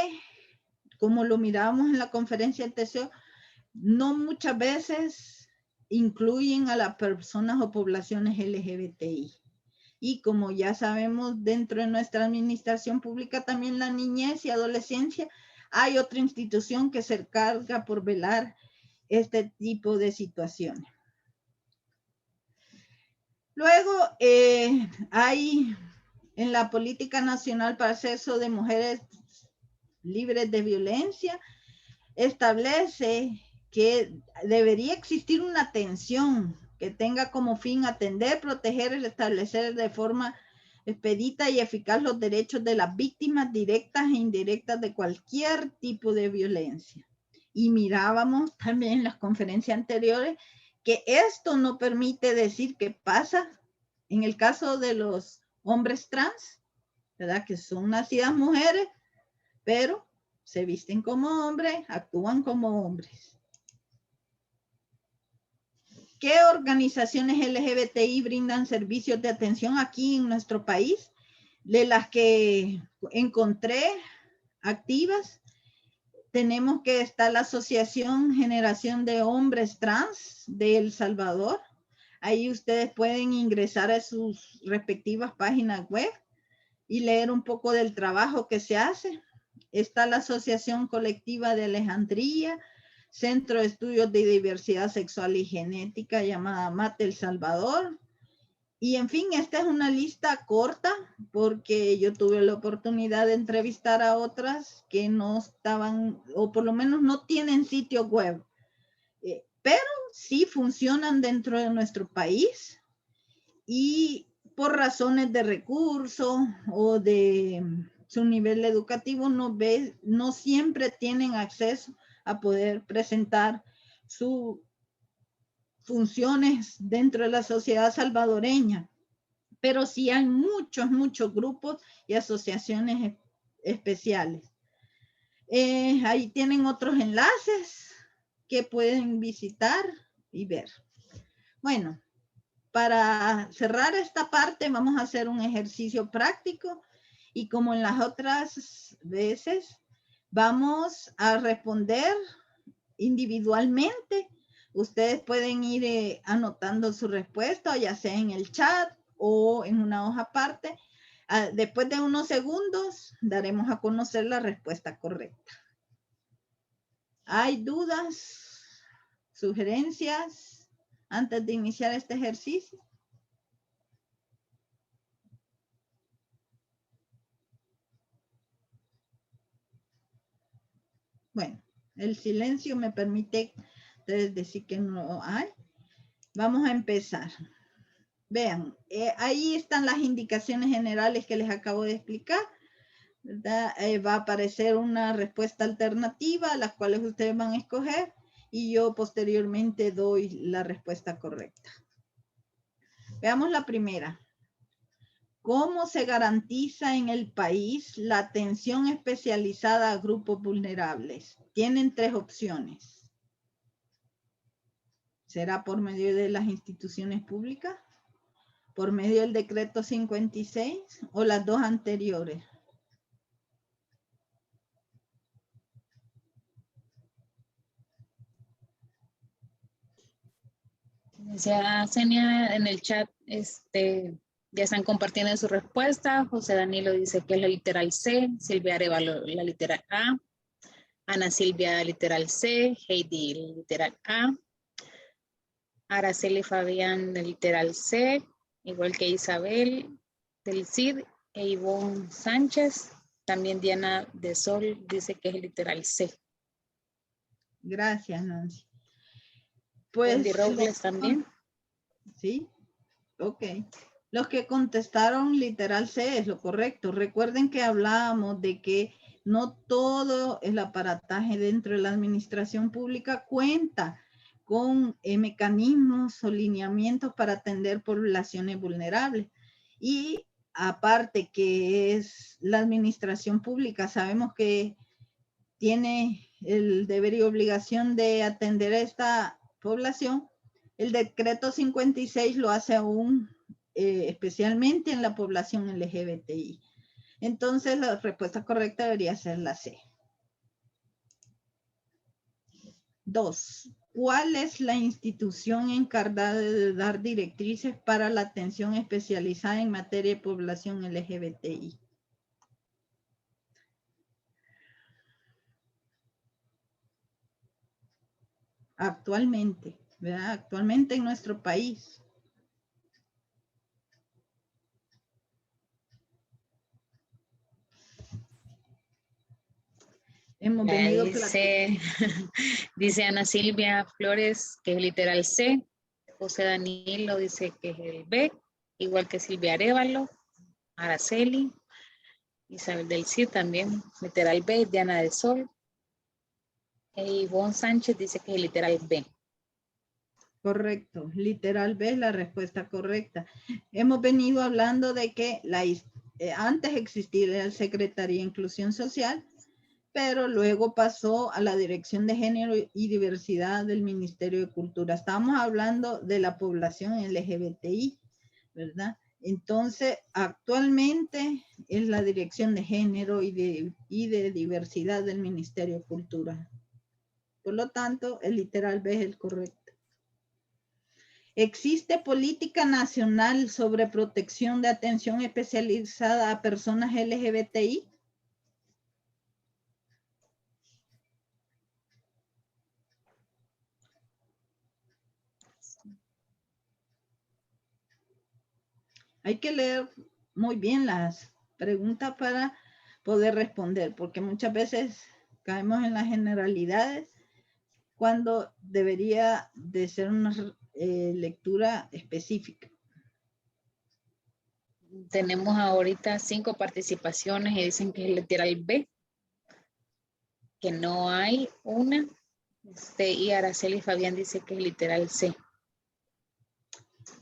[SPEAKER 2] como lo mirábamos en la conferencia de TCO, no muchas veces incluyen a las personas o poblaciones LGBTI. Y como ya sabemos, dentro de nuestra administración pública también la niñez y adolescencia, hay otra institución que se encarga por velar este tipo de situaciones. Luego hay en la Política Nacional para Acceso de Mujeres Libres de Violencia, establece que debería existir una atención que tenga como fin atender, proteger y establecer de forma expedita y eficaz los derechos de las víctimas directas e indirectas de cualquier tipo de violencia. Y mirábamos también en las conferencias anteriores que esto no permite decir qué pasa en el caso de los hombres trans, ¿verdad? Que son nacidas mujeres, pero se visten como hombres, actúan como hombres. ¿Qué organizaciones LGBTI brindan servicios de atención aquí en nuestro país? De las que encontré activas, tenemos que está la Asociación Generación de Hombres Trans de El Salvador. Ahí ustedes pueden ingresar a sus respectivas páginas web y leer un poco del trabajo que se hace. Está la Asociación Colectiva de Alejandría, Centro de Estudios de Diversidad Sexual y Genética llamada MATE El Salvador. Y en fin, esta es una lista corta porque yo tuve la oportunidad de entrevistar a otras que no estaban, o por lo menos no tienen sitio web, pero sí funcionan dentro de nuestro país y por razones de recursos o de su nivel educativo no siempre tienen acceso a poder presentar sus funciones dentro de la sociedad salvadoreña. Pero sí hay muchos grupos y asociaciones especiales. Ahí tienen otros enlaces que pueden visitar y ver. Bueno, para cerrar esta parte vamos a hacer un ejercicio práctico y como en las otras veces vamos a responder individualmente. Ustedes pueden ir anotando su respuesta, ya sea en el chat o en una hoja aparte. Después de unos segundos daremos a conocer la respuesta correcta. ¿Hay dudas, sugerencias antes de iniciar este ejercicio? Bueno, el silencio me permite decir que no hay. Vamos a empezar. Vean, ahí están las indicaciones generales que les acabo de explicar, ¿verdad? Va a aparecer una respuesta alternativa, las cuales ustedes van a escoger, y yo posteriormente doy la respuesta correcta. Veamos la primera. ¿Cómo se garantiza en el país la atención especializada a grupos vulnerables? Tienen tres opciones. ¿Será por medio de las instituciones públicas? ¿Por medio del decreto 56 o las dos anteriores?
[SPEAKER 1] Ya Senia en el chat ya están compartiendo su respuesta. José Danilo dice que es la literal C, Silvia Arevalo la literal A, Ana Silvia literal C, Heidi literal A, Araceli Fabián de literal C, igual que Isabel del CID e Ivonne Sánchez. También Diana de Sol dice que es literal C.
[SPEAKER 2] Gracias, Nancy. Pues,
[SPEAKER 1] Wendy Robles también.
[SPEAKER 2] Sí, ok. Los que contestaron literal C es lo correcto. Recuerden que hablábamos de que no todo el aparataje dentro de la administración pública cuenta con mecanismos o lineamientos para atender poblaciones vulnerables. Y aparte que es la administración pública, sabemos que tiene el deber y obligación de atender a esta población. El decreto 56 lo hace aún especialmente en la población LGBTI. Entonces la respuesta correcta debería ser la C. 2. ¿Cuál es la institución encargada de dar directrices para la atención especializada en materia de población LGBTI? Actualmente, ¿verdad? Actualmente en nuestro país. Hemos venido
[SPEAKER 1] dice Ana Silvia Flores, que es literal C. José Danilo dice que es el B, igual que Silvia Arévalo, Araceli, Isabel del Cid también, literal B, Diana del Sol. E Ivonne Sánchez dice que es el literal B.
[SPEAKER 2] Correcto, literal B es la respuesta correcta. Hemos venido hablando de que antes existía la Secretaría de Inclusión Social, pero luego pasó a la Dirección de Género y Diversidad del Ministerio de Cultura. Estamos hablando de la población LGBTI, ¿verdad? Entonces, actualmente es la Dirección de Género y de Diversidad del Ministerio de Cultura. Por lo tanto, el literal B es el correcto. ¿Existe política nacional sobre protección de atención especializada a personas LGBTI? Hay que leer muy bien las preguntas para poder responder, porque muchas veces caemos en las generalidades cuando debería de ser una lectura específica.
[SPEAKER 1] Tenemos ahorita 5 participaciones y dicen que es el literal B, que no hay una. Y Araceli Fabián dice que es literal C.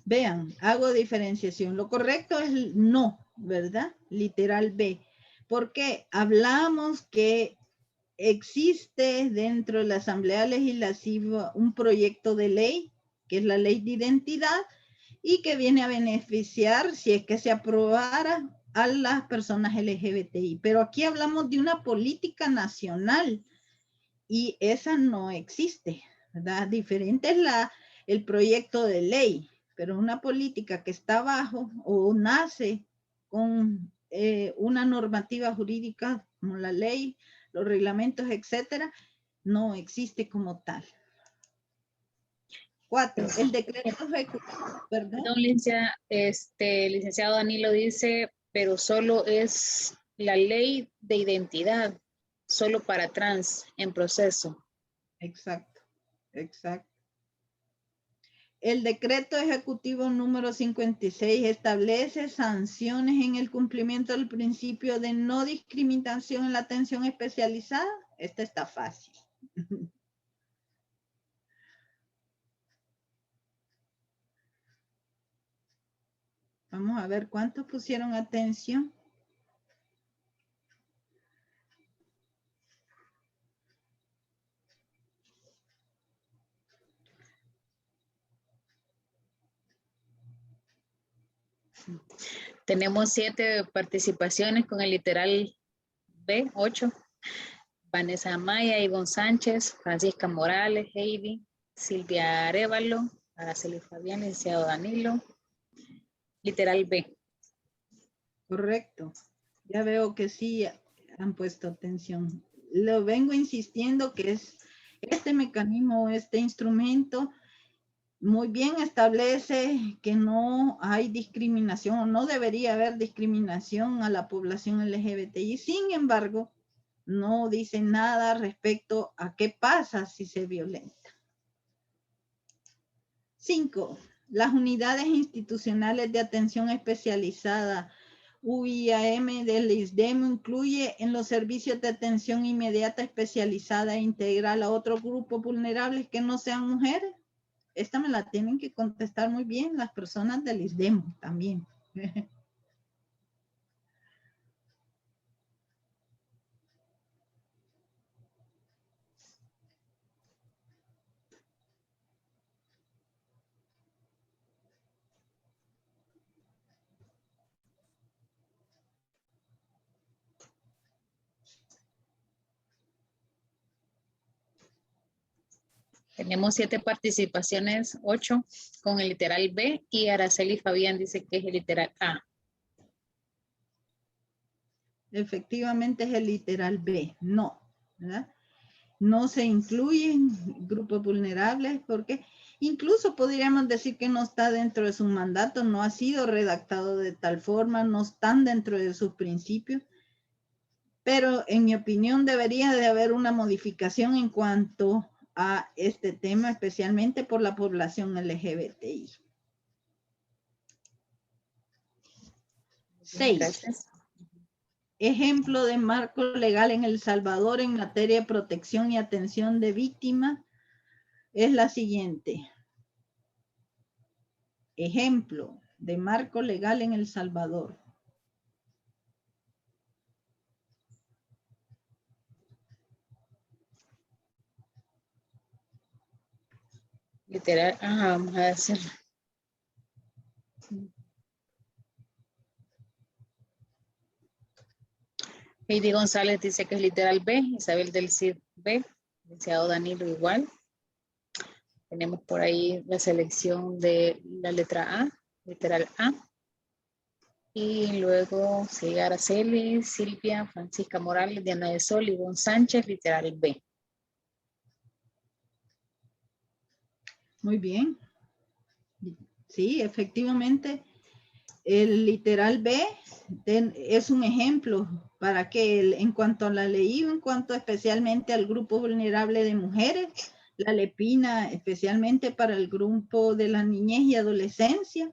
[SPEAKER 2] Vean, hago diferenciación. Lo correcto es no, ¿verdad? Literal B. Porque hablamos que existe dentro de la Asamblea Legislativa un proyecto de ley, que es la Ley de Identidad, y que viene a beneficiar, si es que se aprobara, a las personas LGBTI. Pero aquí hablamos de una política nacional y esa no existe, ¿verdad? Diferente es el proyecto de ley, pero una política que está abajo o nace con una normativa jurídica como la ley, los reglamentos, etcétera, no existe como tal. 4. El decreto ejecutivo, ¿perdón?
[SPEAKER 1] Licenciado Danilo dice, pero solo es la ley de identidad, solo para trans en proceso.
[SPEAKER 2] Exacto, exacto. El decreto ejecutivo número 56 establece sanciones en el cumplimiento del principio de no discriminación en la atención especializada. Esta está fácil. Vamos a ver cuántos pusieron atención.
[SPEAKER 1] Tenemos 7 participaciones con el literal B, 8. Vanessa Amaya, Ivonne Sánchez, Francisca Morales, Heidi, Silvia Arévalo, Araceli Fabián, licenciado Danilo. Literal B.
[SPEAKER 2] Correcto. Ya veo que sí han puesto atención. Lo vengo insistiendo que es este mecanismo, este instrumento, muy bien establece que no hay discriminación o no debería haber discriminación a la población LGBTI. Sin embargo, no dice nada respecto a qué pasa si se violenta. 5. Las unidades institucionales de atención especializada UIAM del ISDEM incluye en los servicios de atención inmediata especializada e integral a otros grupos vulnerables que no sean mujeres. Esta me la tienen que contestar muy bien las personas del ISDEM también.
[SPEAKER 1] Tenemos 7 participaciones, 8 con el literal B y Araceli Fabián dice que es el literal A.
[SPEAKER 2] Efectivamente es el literal B, no, ¿verdad? No se incluyen grupos vulnerables porque incluso podríamos decir que no está dentro de su mandato, no ha sido redactado de tal forma, no están dentro de sus principios, pero en mi opinión debería de haber una modificación en cuanto a este tema, especialmente por la población LGBTI. 6.
[SPEAKER 1] Gracias.
[SPEAKER 2] Ejemplo de marco legal en El Salvador en materia de protección y atención de víctimas es la siguiente. Ejemplo de marco legal en El Salvador.
[SPEAKER 1] Literal, vamos a hacer. Heidi González dice que es literal B, Isabel del Cid B, licenciado Danilo igual. Tenemos por ahí la selección de la letra A, literal A. Y luego sigue Araceli, Silvia, Francisca Morales, Diana de Sol, Ivonne Sánchez, literal B.
[SPEAKER 2] Muy bien. Sí, efectivamente, el literal B es un ejemplo para que en cuanto a la ley, en cuanto especialmente al grupo vulnerable de mujeres, la LEPINA especialmente para el grupo de la niñez y adolescencia,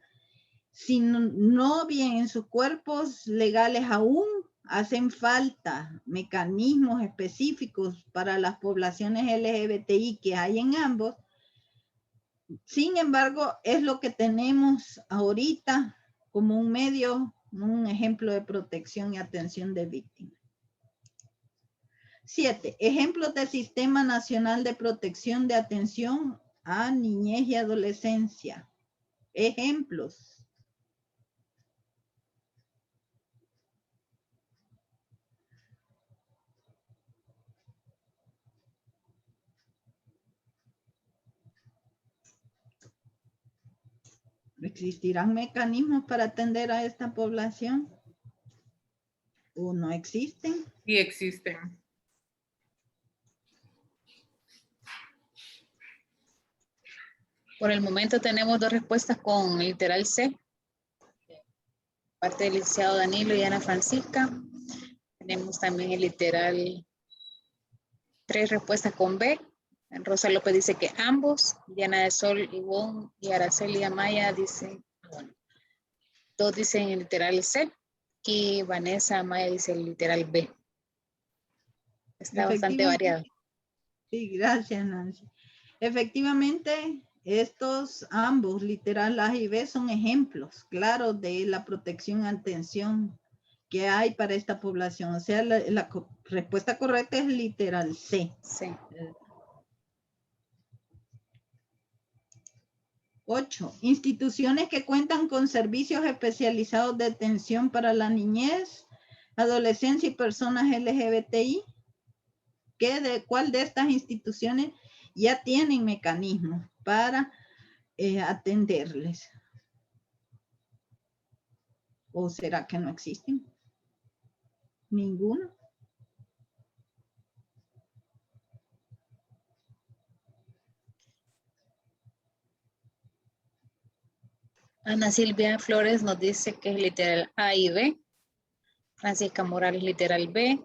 [SPEAKER 2] si no bien en sus cuerpos legales aún hacen falta mecanismos específicos para las poblaciones LGBTI que hay en ambos. Sin embargo, es lo que tenemos ahorita como un medio, un ejemplo de protección y atención de víctimas. 7. Ejemplos del Sistema Nacional de Protección de Atención a Niñez y Adolescencia. Ejemplos. ¿Existirán mecanismos para atender a esta población? ¿O no existen?
[SPEAKER 4] Sí existen.
[SPEAKER 1] Por el momento tenemos 2 respuestas con el literal C. Parte del licenciado Danilo y Ana Francisca. Tenemos también el literal 3 respuestas con B. Rosa López dice que ambos. Diana de Sol, Ivonne y Araceli Amaya dicen, bueno, 2 dicen el literal C y Vanessa Amaya dice el literal B. Está bastante variado.
[SPEAKER 2] Sí, gracias, Nancy. Efectivamente, estos ambos, literal A y B, son ejemplos claros de la protección y atención que hay para esta población. O sea, la respuesta correcta es literal C.
[SPEAKER 1] Sí.
[SPEAKER 2] 8. Instituciones que cuentan con servicios especializados de atención para la niñez, adolescencia y personas LGBTI. ¿Cuál de estas instituciones ya tienen mecanismos para atenderles? ¿O será que no existen? ¿Ninguno?
[SPEAKER 1] Ana Silvia Flores nos dice que es literal A y B. Francisca Morales literal B.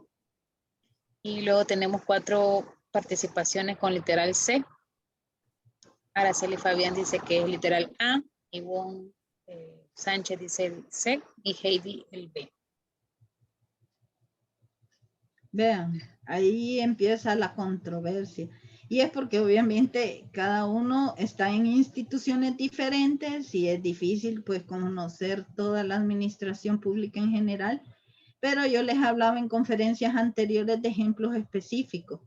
[SPEAKER 1] Y luego tenemos 4 participaciones con literal C. Araceli Fabián dice que es literal A. Ivonne Sánchez dice el C. Y Heidi el B.
[SPEAKER 2] Vean, ahí empieza la controversia. Y es porque obviamente cada uno está en instituciones diferentes y es difícil pues conocer toda la administración pública en general. Pero yo les hablaba en conferencias anteriores de ejemplos específicos.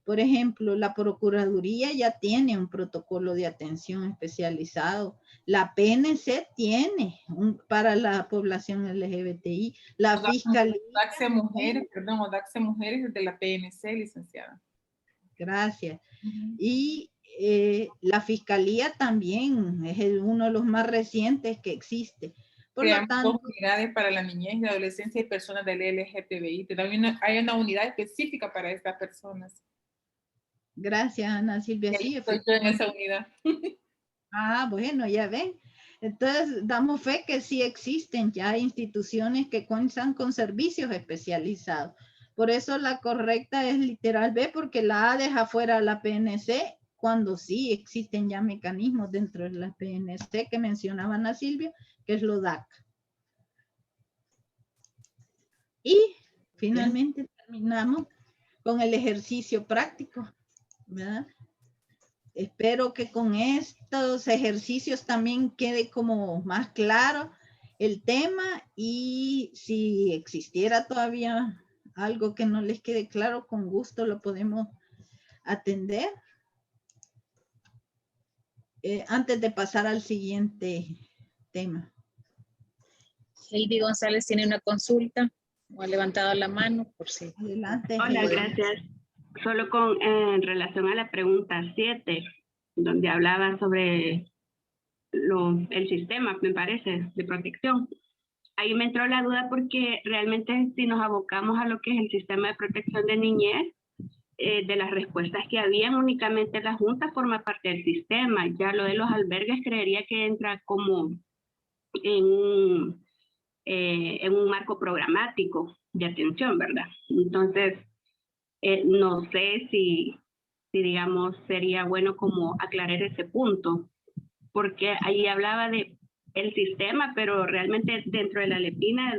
[SPEAKER 2] Por ejemplo, la Procuraduría ya tiene un protocolo de atención especializado. La PNC tiene para la población LGBTI. La Fiscalía.
[SPEAKER 4] DACSE Mujeres, perdón, o DACSE Mujeres es de la PNC, licenciada.
[SPEAKER 2] Gracias. Y la Fiscalía también es uno de los más recientes que existe. Por lo tanto,
[SPEAKER 4] unidades para la niñez y adolescencia y personas del LGTBI. Hay una unidad específica para estas personas.
[SPEAKER 2] Gracias, Ana Silvia. Sí,
[SPEAKER 4] estoy yo en esa unidad.
[SPEAKER 2] Ah, bueno, ya ven. Entonces, damos fe que sí existen ya instituciones que cuentan con servicios especializados. Por eso la correcta es literal B, porque la A deja fuera la PNC cuando sí existen ya mecanismos dentro de la PNC que mencionaba Ana Silvia, que es lo DAC. Y finalmente terminamos con el ejercicio práctico, ¿verdad? Espero que con estos ejercicios también quede como más claro el tema, y si existiera todavía algo que no les quede claro, con gusto lo podemos atender. Antes de pasar al siguiente tema.
[SPEAKER 1] Heidi González tiene una consulta o ha levantado la mano por si.
[SPEAKER 2] Adelante.
[SPEAKER 10] Hola,
[SPEAKER 2] Heidi.
[SPEAKER 10] gracias. Solo en relación a la pregunta 7, donde hablaba sobre el sistema, me parece, de protección. Ahí me entró la duda porque realmente si nos abocamos a lo que es el sistema de protección de niñez, de las respuestas que habían, únicamente la Junta forma parte del sistema. Ya lo de los albergues creería que entra como en un marco programático de atención, ¿verdad? Entonces, no sé si digamos sería bueno como aclarar ese punto, porque ahí hablaba de el sistema, pero realmente dentro de la LEPINA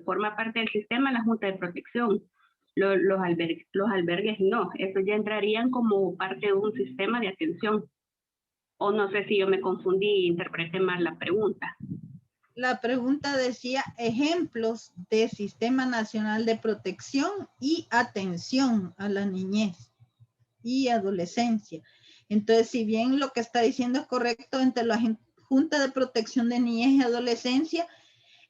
[SPEAKER 10] forma parte del sistema la Junta de Protección. Los albergues no, eso ya entrarían como parte de un sistema de atención. O no sé si yo me confundí e interpreté mal la pregunta.
[SPEAKER 2] La pregunta decía ejemplos de Sistema Nacional de Protección y Atención a la Niñez y Adolescencia. Entonces, si bien lo que está diciendo es correcto, entre la Junta de Protección de Niñez y Adolescencia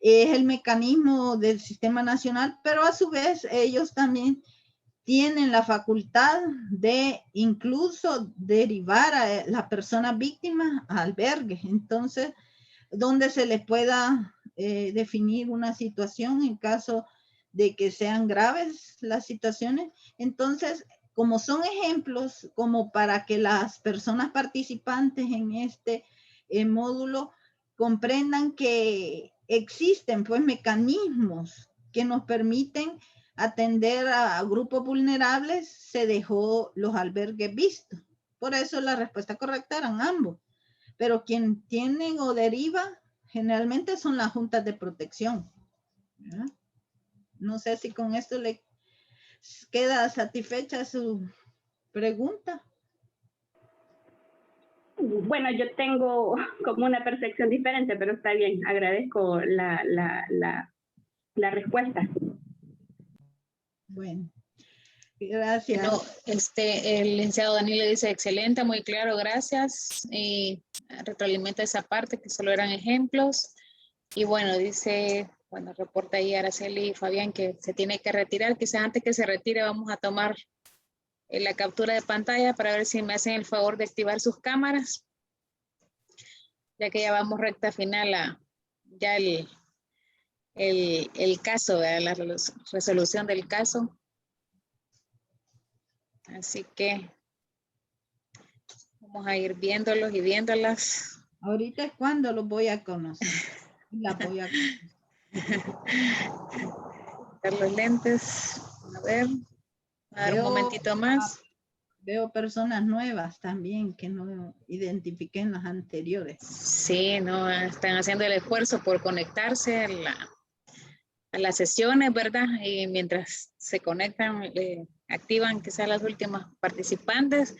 [SPEAKER 2] es el mecanismo del Sistema Nacional, pero a su vez ellos también tienen la facultad de incluso derivar a las personas víctimas a albergues. Entonces, donde se les pueda definir una situación en caso de que sean graves las situaciones. Entonces, como son ejemplos, como para que las personas participantes en este módulo comprendan que existen pues mecanismos que nos permiten atender a grupos vulnerables, se dejó los albergues vistos. Por eso la respuesta correcta eran ambos. Pero quien tienen o deriva generalmente son las juntas de protección, ¿verdad? No sé si con esto le queda satisfecha su pregunta.
[SPEAKER 10] Bueno, yo tengo como una percepción diferente, pero está bien, agradezco la respuesta.
[SPEAKER 2] Bueno, gracias.
[SPEAKER 1] No, el licenciado Daniel le dice excelente, muy claro, gracias. Y retroalimenta esa parte que solo eran ejemplos. Y bueno, dice, bueno, reporta ahí Araceli y Fabián que se tiene que retirar. Quizás antes que se retire vamos a tomar la captura de pantalla para ver si me hacen el favor de activar sus cámaras. Ya que ya vamos recta final a ya el caso, la resolución del caso. Así que vamos a ir viéndolos y viéndolas.
[SPEAKER 2] Ahorita es cuando los voy a conocer. La voy a conocer.
[SPEAKER 1] Los lentes. A ver un momentito más.
[SPEAKER 2] Veo personas nuevas también que no identifiqué en las anteriores.
[SPEAKER 1] Sí, no, están haciendo el esfuerzo por conectarse a las sesiones, ¿verdad? Y mientras se conectan, activan quizás las últimas participantes,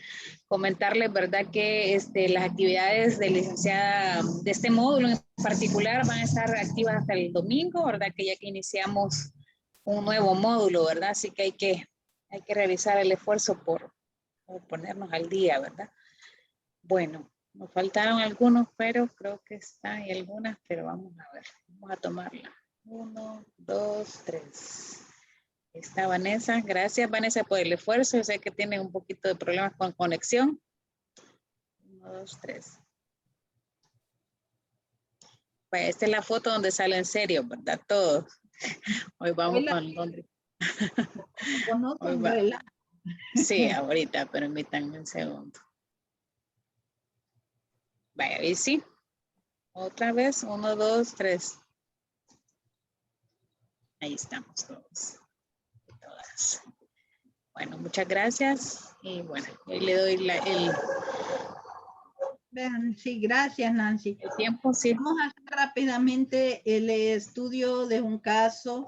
[SPEAKER 1] comentarles, ¿verdad? Que las actividades de licenciada de este módulo en particular van a estar activas hasta el domingo, ¿verdad? Que ya que iniciamos un nuevo módulo, ¿verdad? Así que hay que realizar el esfuerzo por ponernos al día, ¿verdad? Bueno, nos faltaron algunos, pero creo que hay algunas, pero vamos a ver, vamos a tomarla. 1, 2, 3. Está Vanessa. Gracias, Vanessa, por el esfuerzo. Yo sé que tiene un poquito de problemas con conexión. 1, 2, 3. Pues esta es la foto donde sale en serio, ¿verdad? Todos. Hoy vamos con donde. Sí, ahorita, permítanme un segundo. Vaya, y sí. Otra vez. 1, 2, 3. Ahí estamos todos. Todas. Bueno, muchas gracias. Y bueno, ahí le doy el
[SPEAKER 2] Vean, sí, gracias, Nancy.
[SPEAKER 1] tiempo. Sí.
[SPEAKER 2] Vamos a hacer rápidamente el estudio de un caso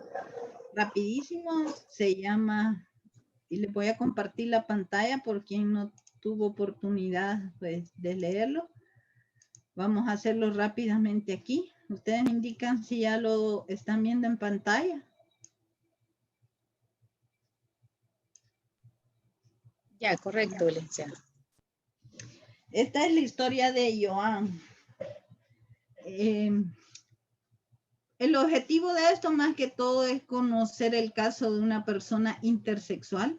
[SPEAKER 2] rapidísimo. Se llama, y les voy a compartir la pantalla por quien no tuvo oportunidad pues, de leerlo. Vamos a hacerlo rápidamente aquí. Ustedes me indican si ya lo están viendo en pantalla.
[SPEAKER 1] Ya, correcto, licenciada.
[SPEAKER 2] Esta es la historia de Joan. El objetivo de esto más que todo es conocer el caso de una persona intersexual.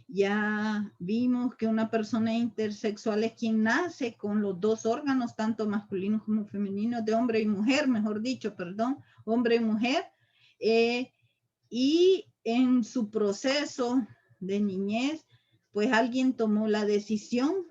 [SPEAKER 2] Ya vimos que una persona intersexual es quien nace con los dos órganos, tanto masculinos como femeninos, de hombre y mujer, mejor dicho, perdón, hombre y mujer. Y en su proceso de niñez, pues alguien tomó la decisión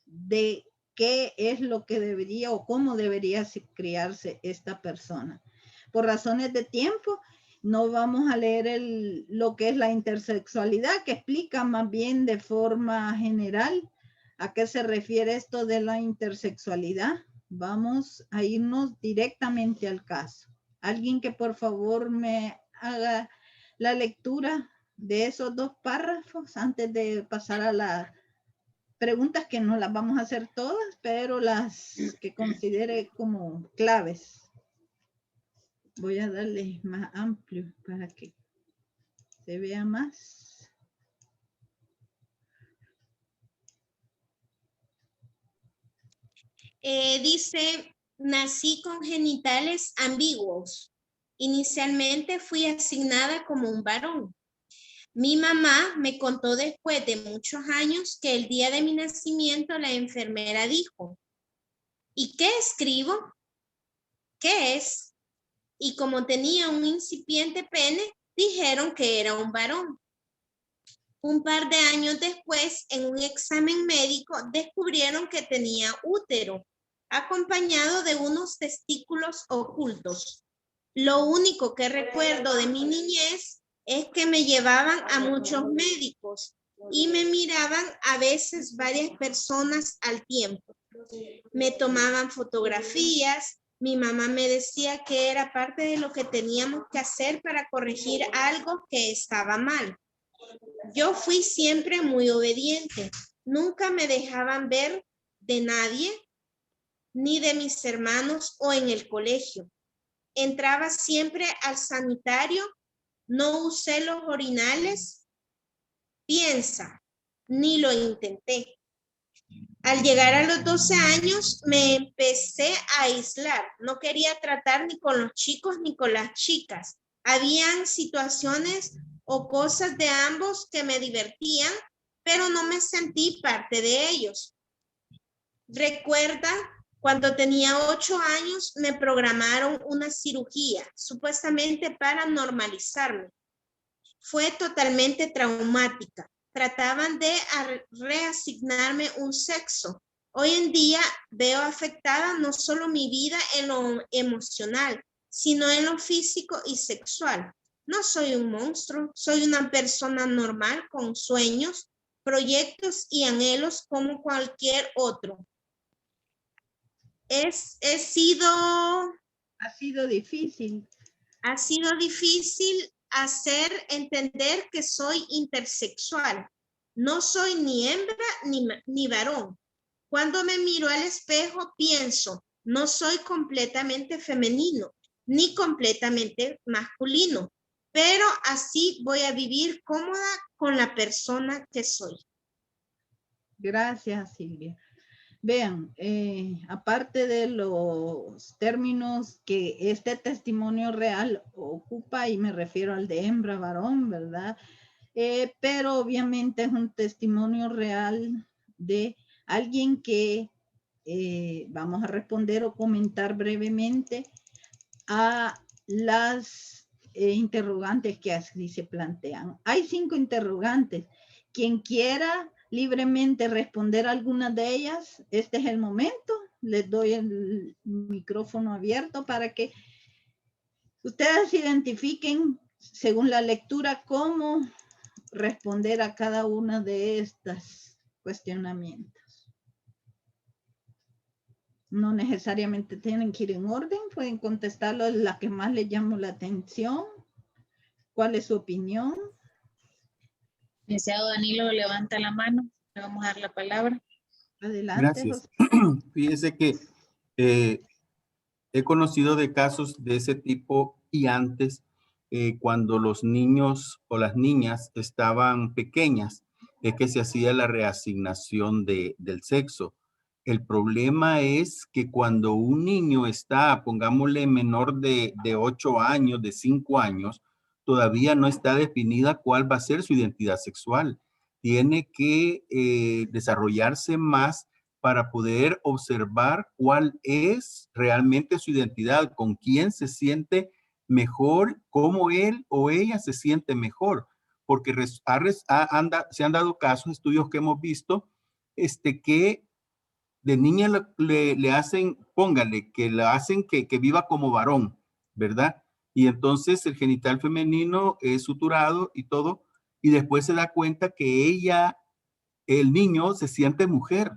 [SPEAKER 2] de qué es lo que debería o cómo debería criarse esta persona. Por razones de tiempo, no vamos a leer lo que es la intersexualidad, que explica más bien de forma general a qué se refiere esto de la intersexualidad. Vamos a irnos directamente al caso. Alguien que por favor me haga la lectura de esos dos párrafos antes de pasar a las preguntas que no las vamos a hacer todas, pero las que considere como claves. Voy a darle más amplio para que se vea más.
[SPEAKER 6] Dice, nací con genitales ambiguos. Inicialmente fui asignada como un varón. Mi mamá me contó después de muchos años que el día de mi nacimiento la enfermera dijo, ¿y qué escribo? ¿Qué es? Y como tenía un incipiente pene, dijeron que era un varón. Un par de años después, en un examen médico, descubrieron que tenía útero, acompañado de unos testículos ocultos. Lo único que recuerdo de mi niñez es que me llevaban a muchos médicos y me miraban a veces varias personas al tiempo. Me tomaban fotografías. Mi mamá me decía que era parte de lo que teníamos que hacer para corregir algo que estaba mal. Yo fui siempre muy obediente. Nunca me dejaban ver de nadie, ni de mis hermanos o en el colegio. Entraba siempre al sanitario, no usé los orinales. Piensa, ni lo intenté. Al llegar a los 12 años me empecé a aislar. No quería tratar ni con los chicos ni con las chicas. Habían situaciones o cosas de ambos que me divertían, pero no me sentí parte de ellos. Recuerda, cuando tenía 8 años me programaron una cirugía, supuestamente para normalizarme. Fue totalmente traumática. Trataban de reasignarme un sexo. Hoy en día veo afectada no solo mi vida en lo emocional, sino en lo físico y sexual. No soy un monstruo, soy una persona normal con sueños, proyectos y anhelos como cualquier otro. Ha sido difícil hacer entender que soy intersexual. No soy ni hembra ni varón. Cuando me miro al espejo pienso, no soy completamente femenino ni completamente masculino, pero así voy a vivir cómoda con la persona que soy.
[SPEAKER 2] Gracias, Silvia. Vean, aparte de los términos que este testimonio real ocupa, y me refiero al de hembra, varón, ¿verdad? Pero obviamente es un testimonio real de alguien que vamos a responder o comentar brevemente a las interrogantes que así se plantean. Hay 5 interrogantes. Quien quiera libremente responder alguna de ellas, este es el momento. Les doy el micrófono abierto para que ustedes identifiquen, según la lectura, cómo responder a cada una de estas cuestionamientos. No necesariamente tienen que ir en orden, pueden contestarlo la que más les llamó la atención. ¿Cuál es su opinión?
[SPEAKER 1] Licenciado Danilo levanta la mano, le vamos a dar la palabra.
[SPEAKER 2] Adelante,
[SPEAKER 3] Gracias.
[SPEAKER 2] José.
[SPEAKER 3] Fíjese que he conocido de casos de ese tipo y antes, cuando los niños o las niñas estaban pequeñas, es que se hacía la reasignación del sexo. El problema es que cuando un niño está, pongámosle, menor de 8 años, de 5 años, todavía no está definida cuál va a ser su identidad sexual. Tiene que desarrollarse más para poder observar cuál es realmente su identidad, con quién se siente mejor, cómo él o ella se siente mejor. Porque se han dado casos, estudios que hemos visto, que de niña le hacen, póngale, que le hacen que viva como varón, ¿verdad? Y entonces el genital femenino es suturado y todo, y después se da cuenta que el niño se siente mujer.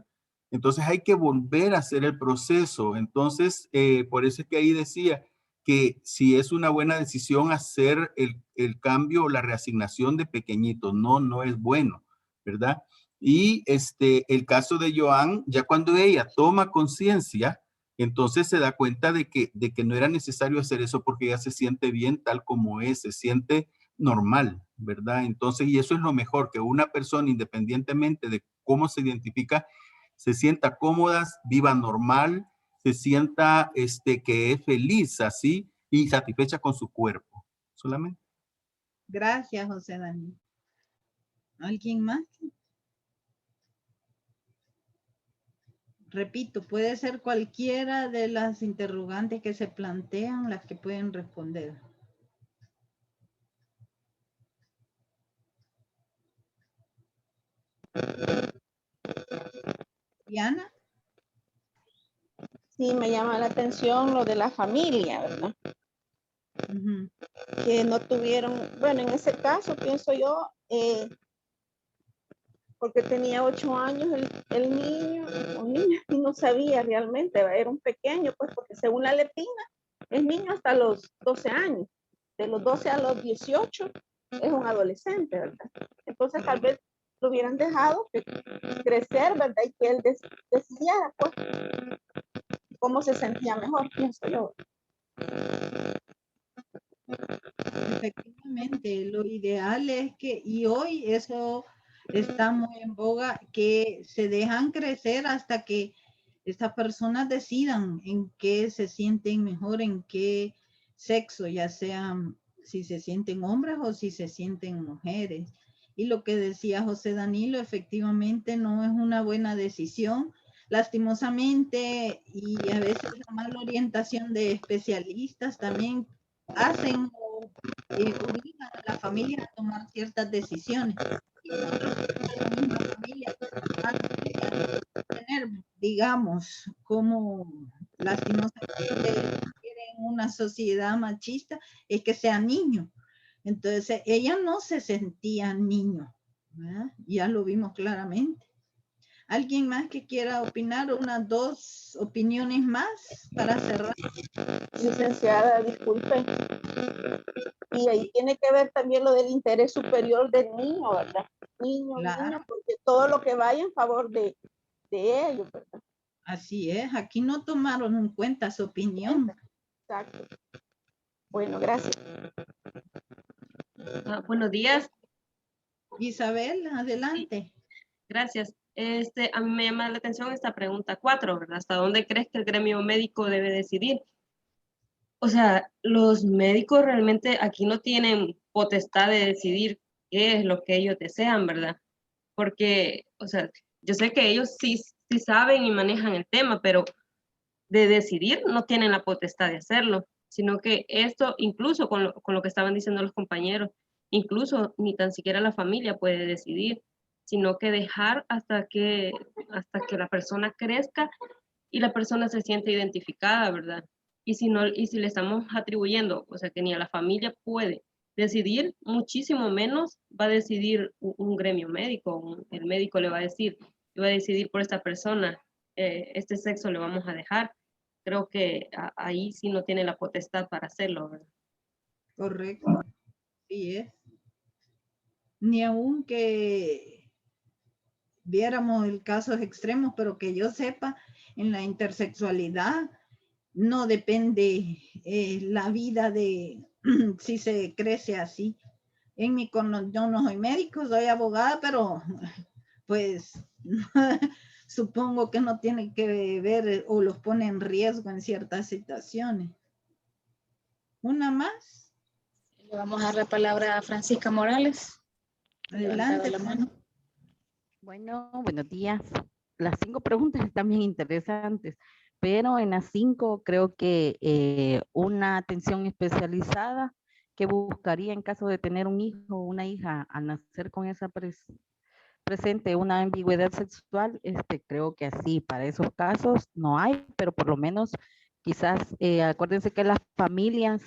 [SPEAKER 3] Entonces hay que volver a hacer el proceso. Entonces, por eso es que ahí decía que si es una buena decisión hacer el cambio o la reasignación de pequeñitos, no es bueno, ¿verdad? Y el caso de Joan, ya cuando ella toma conciencia, entonces se da cuenta de que no era necesario hacer eso porque ella se siente bien tal como es, se siente normal, ¿verdad? Entonces, y eso es lo mejor, que una persona, independientemente de cómo se identifica, se sienta cómoda, viva normal, se sienta que es feliz así y satisfecha con su cuerpo, solamente.
[SPEAKER 2] Gracias, José Daniel. ¿Alguien más? Repito, puede ser cualquiera de las interrogantes que se plantean las que pueden responder. Diana.
[SPEAKER 5] Sí, me llama la atención lo de la familia, ¿verdad? Que no tuvieron, bueno, en ese caso pienso yo, porque tenía 8 años el niño o niña y no sabía realmente, era un pequeño, pues porque según la letina, es niño hasta los 12 años, de los 12 a los 18 es un adolescente, ¿verdad? Entonces tal vez lo hubieran dejado crecer, ¿verdad? Y que él decidiera, pues, cómo se sentía mejor, pienso yo.
[SPEAKER 2] Efectivamente, lo ideal es que, y hoy eso está muy en boga, que se dejan crecer hasta que estas personas decidan en qué se sienten mejor, en qué sexo, ya sean si se sienten hombres o si se sienten mujeres. Y lo que decía José Danilo, efectivamente no es una buena decisión. Lastimosamente, y a veces la mala orientación de especialistas también hacen o obligan a la familia a tomar ciertas decisiones. Y nosotros, la misma familia, tener, digamos, como lastimosamente en una sociedad machista, es que sea niño. Entonces, ella no se sentía niño, ¿verdad? Ya lo vimos claramente. ¿Alguien más que quiera opinar? Unas 2 opiniones más para cerrar.
[SPEAKER 5] Licenciada, disculpe. Y ahí tiene que ver también lo del interés superior del niño, ¿verdad? Niño, porque todo lo que vaya en favor de ellos, ¿verdad?
[SPEAKER 2] Así es, aquí no tomaron en cuenta su opinión.
[SPEAKER 5] Exacto. Bueno, gracias.
[SPEAKER 11] Buenos días.
[SPEAKER 2] Isabel, adelante.
[SPEAKER 11] Gracias. A mí me llama la atención esta pregunta 4, ¿verdad? ¿Hasta dónde crees que el gremio médico debe decidir? O sea, los médicos realmente aquí no tienen potestad de decidir qué es lo que ellos desean, ¿verdad? Porque, o sea, yo sé que ellos sí saben y manejan el tema, pero de decidir no tienen la potestad de hacerlo, sino que esto, incluso con lo que estaban diciendo los compañeros, incluso ni tan siquiera la familia puede decidir, sino que dejar hasta que la persona crezca y la persona se siente identificada, ¿verdad? Y si le estamos atribuyendo, o sea, que ni a la familia puede decidir muchísimo menos va a decidir un gremio médico. El médico le va a decir, va a decidir por esta persona, este sexo le vamos a dejar. Creo que ahí sí no tiene la potestad para hacerlo, ¿verdad?
[SPEAKER 2] Correcto. Sí es. Ni aun que viéramos el casos extremos, pero que yo sepa, en la intersexualidad no depende la vida de si se crece así. Yo no soy médico, soy abogada, pero pues supongo que no tiene que ver o los pone en riesgo en ciertas situaciones. ¿Una más?
[SPEAKER 1] Le vamos a dar la palabra a Francisca Morales.
[SPEAKER 2] Adelante,
[SPEAKER 1] la mano.
[SPEAKER 12] Bueno, buenos días. Las 5 preguntas están bien interesantes, pero en las 5 creo que una atención especializada que buscaría en caso de tener un hijo o una hija al nacer con esa presente una ambigüedad sexual, creo que así para esos casos no hay, pero por lo menos quizás acuérdense que las familias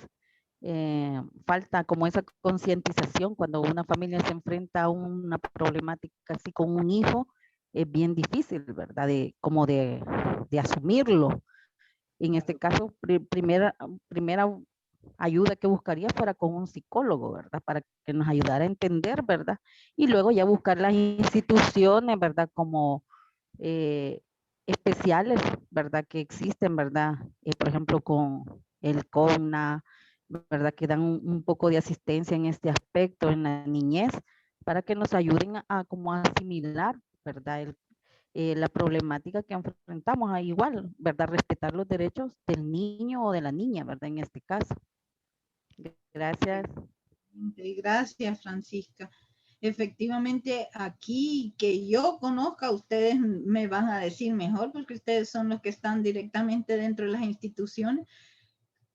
[SPEAKER 12] falta como esa concientización cuando una familia se enfrenta a una problemática así con un hijo, es bien difícil, ¿verdad? Como de asumirlo. En este caso, primera ayuda que buscaría fuera con un psicólogo, ¿verdad? Para que nos ayudara a entender, ¿verdad? Y luego ya buscar las instituciones, ¿verdad? Como especiales, ¿verdad? Que existen, ¿verdad? Por ejemplo, con el CONA, ¿verdad? Que dan un poco de asistencia en este aspecto en la niñez para que nos ayuden a como a asimilar, ¿verdad? La problemática que enfrentamos, igual, ¿verdad? Respetar los derechos del niño o de la niña, ¿verdad? En este caso. Gracias.
[SPEAKER 2] Gracias, Francisca. Efectivamente, aquí que yo conozca, ustedes me van a decir mejor porque ustedes son los que están directamente dentro de las instituciones,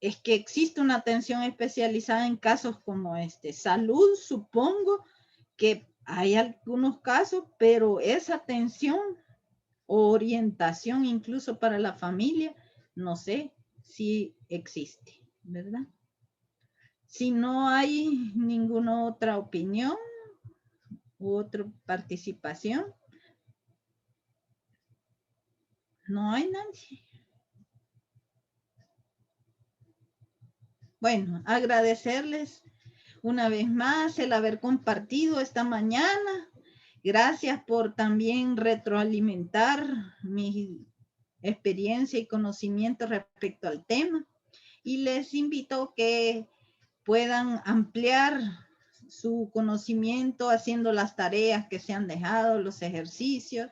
[SPEAKER 2] es que existe una atención especializada en casos como este. Salud, supongo que hay algunos casos, pero esa atención o orientación incluso para la familia, no sé si existe, ¿verdad? Si no hay ninguna otra opinión u otra participación, no hay nadie. Bueno, agradecerles una vez más el haber compartido esta mañana. Gracias por también retroalimentar mi experiencia y conocimiento respecto al tema. Y les invito a que puedan ampliar su conocimiento haciendo las tareas que se han dejado, los ejercicios,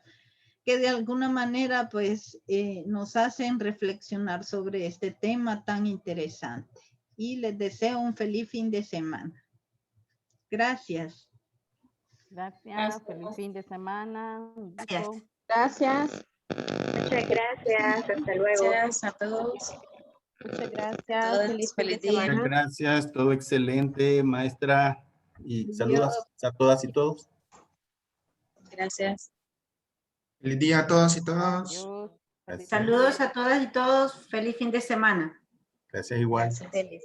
[SPEAKER 2] que de alguna manera pues nos hacen reflexionar sobre este tema tan interesante. Y les deseo un feliz fin de semana. Gracias.
[SPEAKER 12] Gracias. Feliz fin de semana.
[SPEAKER 5] Gracias. Gracias.
[SPEAKER 10] Muchas gracias. Hasta luego.
[SPEAKER 1] Gracias a todos.
[SPEAKER 9] Muchas gracias.
[SPEAKER 1] Feliz día.
[SPEAKER 3] Muchas gracias. Todo excelente, maestra. Y saludos a todas y todos.
[SPEAKER 1] Gracias.
[SPEAKER 13] Feliz día a todas y todos.
[SPEAKER 12] Adiós.
[SPEAKER 14] Saludos a todas y todos. Feliz fin de semana.
[SPEAKER 3] Gracias igual.
[SPEAKER 1] Gracias.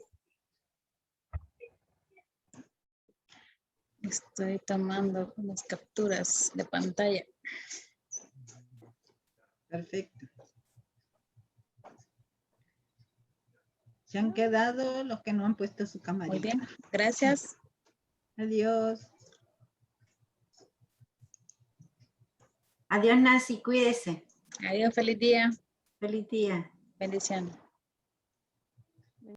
[SPEAKER 1] Estoy tomando unas capturas de pantalla.
[SPEAKER 2] Perfecto. Se han quedado los que no han puesto su camarita.
[SPEAKER 1] Muy bien, gracias.
[SPEAKER 2] Adiós.
[SPEAKER 14] Adiós, Nancy. Cuídese.
[SPEAKER 1] Adiós, feliz día.
[SPEAKER 14] Feliz día.
[SPEAKER 1] Bendiciones.